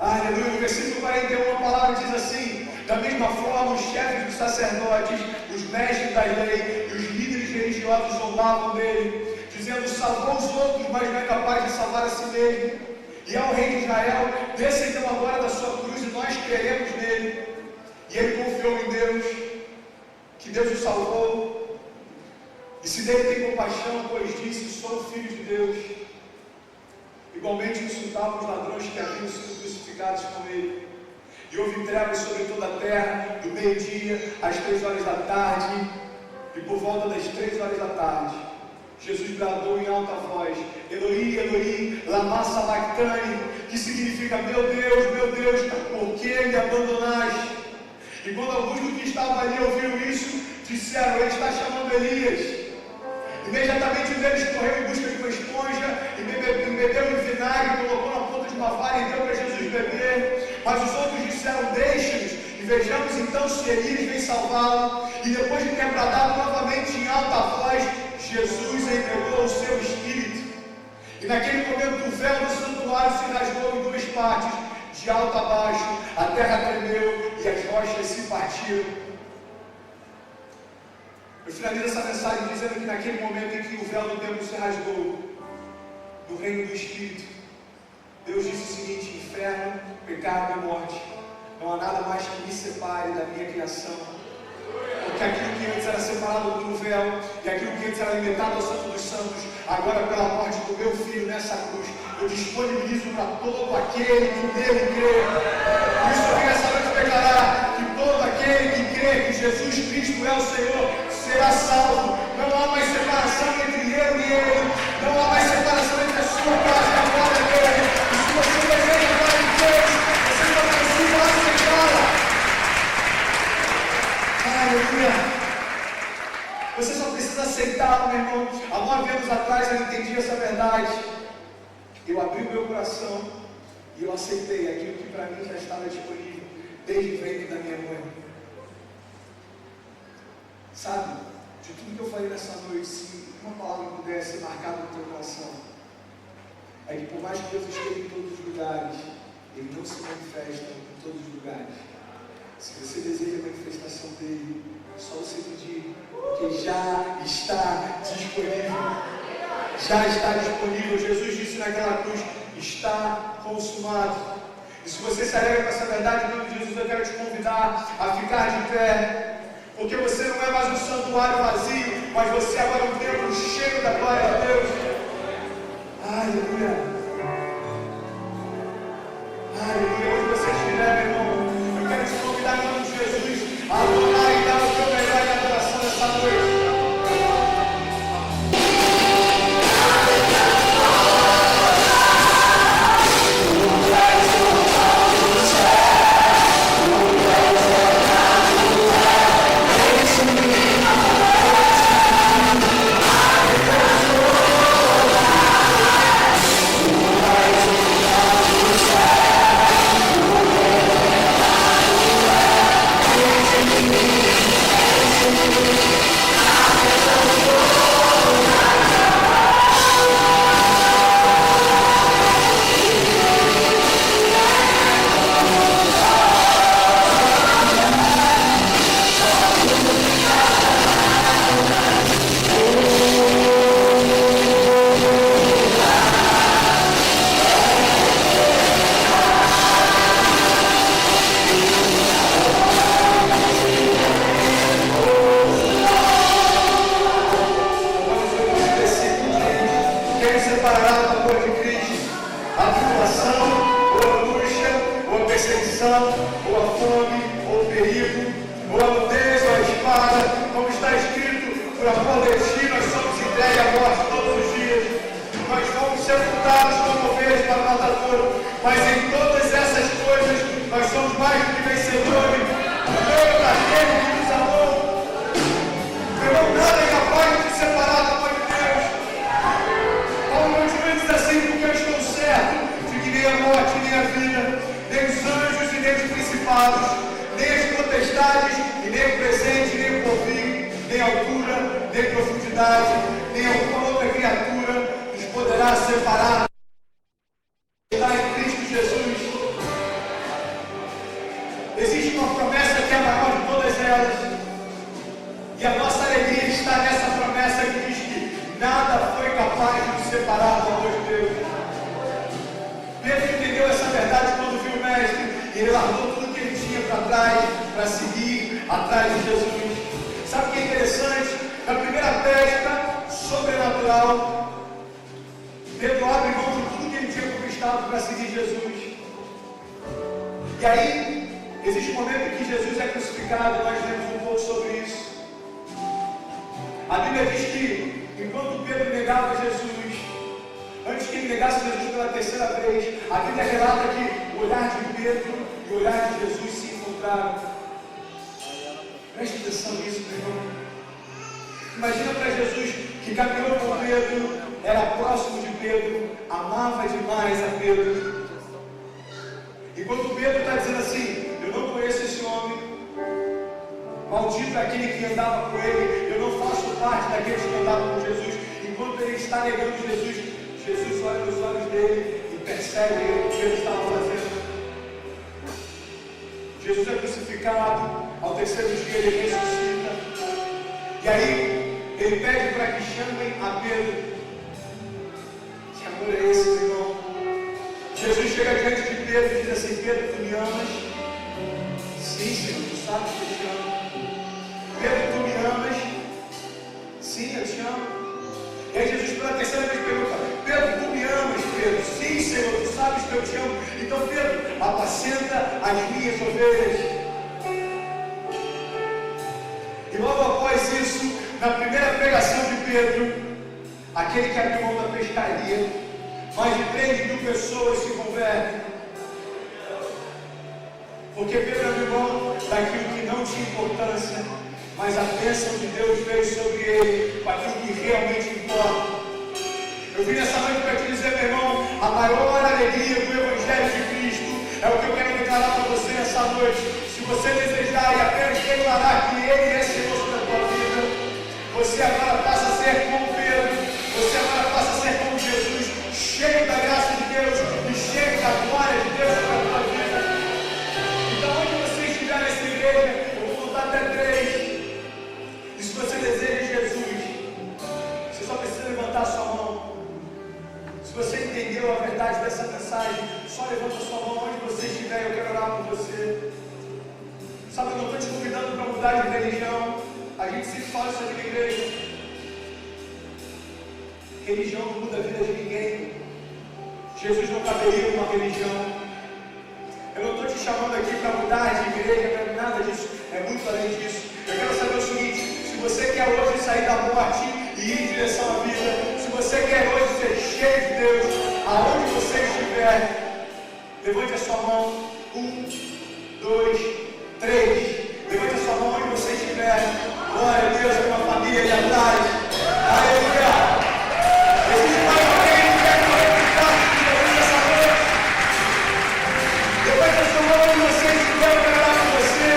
Aleluia! No versículo 41 a palavra diz assim: da mesma forma, os chefes dos sacerdotes, os mestres da lei e os líderes religiosos zombavam dele, dizendo: salvou os outros, mas não é capaz de salvar a si mesmo. E ao rei de Israel: desça então agora da sua cruz e nós creremos nele. E ele confiou em Deus, que Deus o salvou, e se dele tem compaixão, pois disse: sou filho de Deus. Igualmente insultavam os ladrões que haviam sido crucificados com ele. E houve trevas sobre toda a terra, do meio-dia às 3 horas da tarde, e por volta das 3 horas da tarde, Jesus bradou em alta voz: Eloi, Eloi, lama sabachthani, que significa: meu Deus, por que me abandonaste? E quando alguns do que estavam ali ouviram isso, disseram: ele está chamando Elias. Imediatamente um deles correu em busca de uma esponja e bebeu em vinagre, colocou na ponta de uma vara e deu para Jesus beber. Mas os outros disseram: deixa-nos e vejamos então se Elias vem salvá-lo. E depois de ter bradado novamente em alta voz, Jesus entregou o seu espírito. E naquele momento o véu do santuário se rasgou em duas partes, de alto a baixo, a terra tremeu e as rochas se partiram. Eu finalizo essa mensagem dizendo que naquele momento em que o véu do templo se rasgou, no reino do Espírito, Deus disse o seguinte: inferno, pecado e morte, não há nada mais que me separe da minha criação. Porque aquilo que antes era separado pelo véu, e aquilo que antes era limitado ao Santo dos Santos, agora pela morte do meu filho nessa cruz, eu disponibilizo para todo aquele que nele crê. Por isso eu venho essa noite declarar que todo aquele que crê que Jesus Cristo é o Senhor será salvo. Não há mais separação entre eu e ele, não há mais separação entre a sua casa e a glória dele. E se você deseja a glória de Deus, você não precisa aceitá-la. Aleluia! Você só precisa aceitá-lo, meu irmão. Há 9 anos atrás eu entendi essa verdade. Eu abri o meu coração e eu aceitei aquilo que para mim já estava disponível desde o ventre da minha mãe. Sabe, de tudo que eu falei nessa noite, se uma palavra pudesse marcar no teu coração, é que por mais que Deus esteja em todos os lugares, Ele não se manifesta em todos os lugares. Se você deseja a manifestação dele, é só você pedir, porque já está disponível. Já está disponível. Jesus disse naquela cruz: está consumado. E se você se alegra com essa verdade, em nome de Jesus, eu quero te convidar a ficar de pé, porque você não é mais um santuário vazio, mas você agora é um templo cheio da glória de Deus. Aleluia. Aleluia. Onde você estiver, meu irmão, eu quero te convidar em nome de Jesus a adorar e dar o teu melhor em adoração nessa noite. E aí, existe um momento em que Jesus é crucificado, e nós lemos um pouco sobre isso. A Bíblia diz que Enquanto Pedro negava Jesus, antes que ele negasse Jesus pela terceira vez, a Bíblia relata que o olhar de Pedro e o olhar de Jesus se encontraram. Preste atenção nisso, meu irmão. Imagina para Jesus que caminhou com Pedro, era próximo de Pedro, amava demais a Pedro. Enquanto Pedro está dizendo assim: eu não conheço esse homem, maldito é aquele que andava com ele, eu não faço parte daqueles que andavam com Jesus. Enquanto ele está negando Jesus, Jesus olha nos olhos dele e percebe o que ele estava fazendo. Jesus é crucificado, ao terceiro dia ele ressuscita. E aí ele pede para que chamem a Pedro. Que amor é esse, meu irmão? Jesus chega diante de Pedro e diz assim: Pedro, tu me amas? Sim, Senhor, tu sabes que eu te amo. Pedro, tu me amas? Sim, eu te amo. E aí Jesus pela terceira vez pergunta: Pedro, tu me amas, Pedro? Sim, Senhor, tu sabes que eu te amo. Então, Pedro, apacenta as minhas ovelhas. E logo após isso, na primeira pregação de Pedro, aquele que abriu mão da pescaria, mais de 3.000 pessoas se convertem. Porque Pedro abriu mão daquilo que não tinha importância, mas a bênção de Deus veio sobre ele, para aquilo que realmente importa. Eu vim nessa noite para te dizer, meu irmão, a maior alegria do Evangelho de Cristo é o que eu quero declarar para você nessa noite. Se você desejar e apenas declarar que Ele é Senhor sobre a tua vida, você agora passa a ser como Pedro, você agora passa a ser como Jesus, cheio da graça de Deus e cheio da glória de Deus sobre a tua vida. Então, onde você estiver nessa igreja, eu vou contar até 3. E se você deseja Jesus, você só precisa levantar a sua mão. Se você entendeu a verdade dessa mensagem, só levanta a sua mão onde você estiver e eu quero orar por você. Sabe, eu não estou te convidando para mudar de religião. A gente sempre fala isso aqui na igreja. Religião não muda a vida de ninguém. Jesus não caberia numa religião. Eu não estou te chamando aqui para mudar de igreja, não é nada disso. É muito além disso. Eu quero saber o seguinte: se você quer hoje sair da morte e ir em direção à vida, se você quer hoje ser cheio de Deus, aonde você estiver, levante a sua mão. 1, 2, 3. Levante a sua mão onde você estiver. Glória a Deus, com a família ali atrás. Aleluia. Existe mais alguém que quer glorificar Jesus essa noite? Levante a sua mão onde você estiver, eu quero orar com você.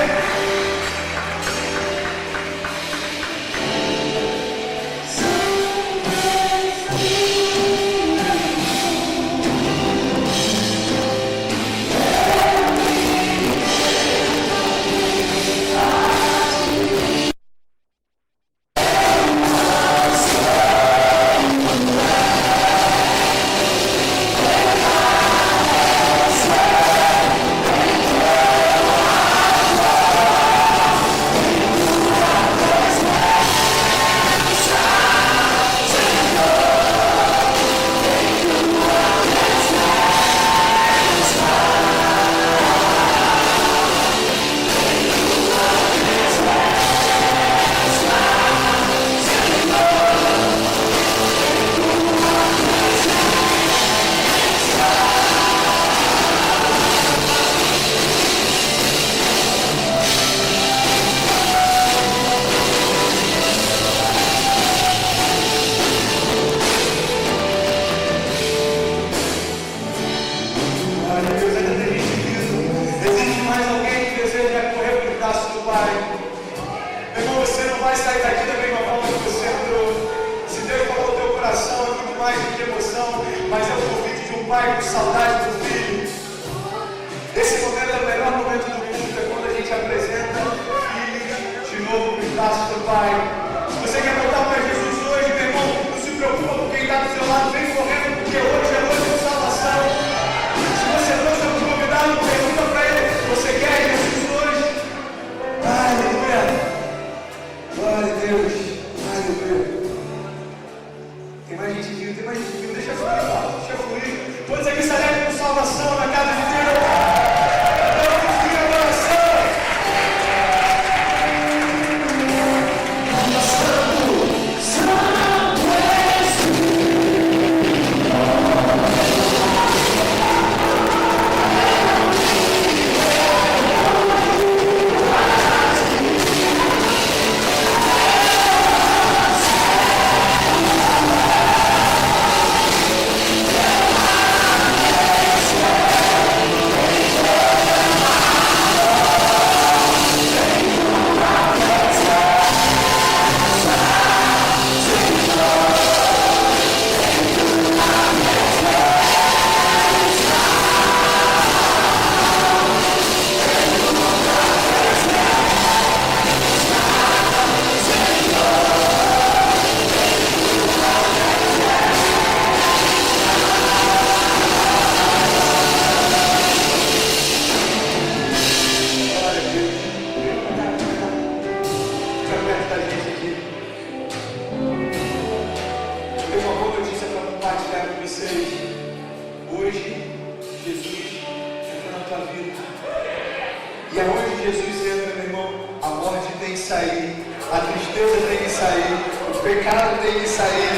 E aonde Jesus entra, meu irmão, a morte tem que sair, a tristeza tem que sair, o pecado tem que sair.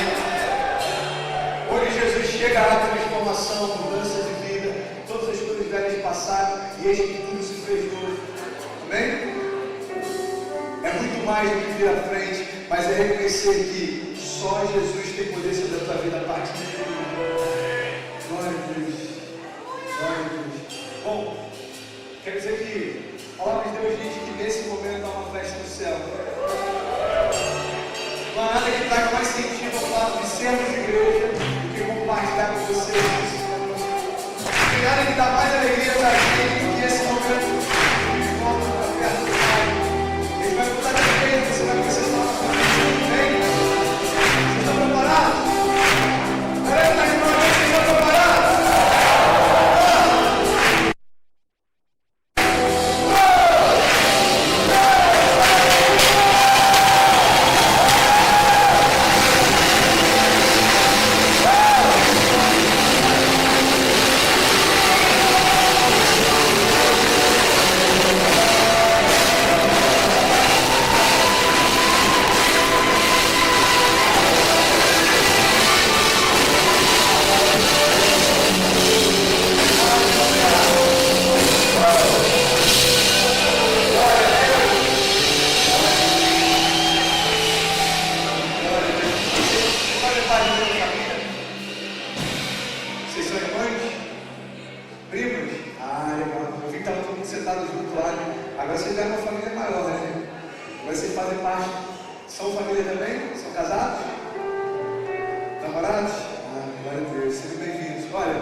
Onde Jesus chega, há transformação, mudança de vida, todas as coisas velhas passaram e eis que tudo se fez novo. Amém? É muito mais do que vir à frente, mas é reconhecer que só Jesus tem poder sobre a tua vida a partir de hoje. Glória a Deus. Glória a Deus. Bom, quer dizer que a palavra de Deus diz que nesse momento há uma festa no céu. Não há nada que traga mais sentido ao fato de sermos igreja do que compartilhar com vocês. Não tem nada que dá mais alegria para a gente do que esse momento de volta para perto do Pai. Ele vai mudar de jeito, você vai ver que vocês estão acontecendo. Amém? Vocês estão preparados? Galera, está aqui para vocês estão preparados? Vocês são irmãos? Primos? Ah, legal. Eu vi que estava todo mundo sentado junto lá, né? Agora vocês já é uma família maior, né? Agora vocês fazem parte. São família também? São casados? Namorados? Ah, glória a Deus. Sejam bem-vindos. Olha,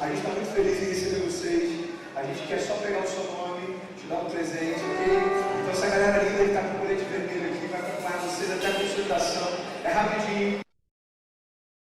a gente está muito feliz em receber vocês. A gente quer só pegar o seu nome, te dar um presente, ok? Então essa galera linda que está com o colete vermelho aqui vai acompanhar vocês até a consultação. É rapidinho.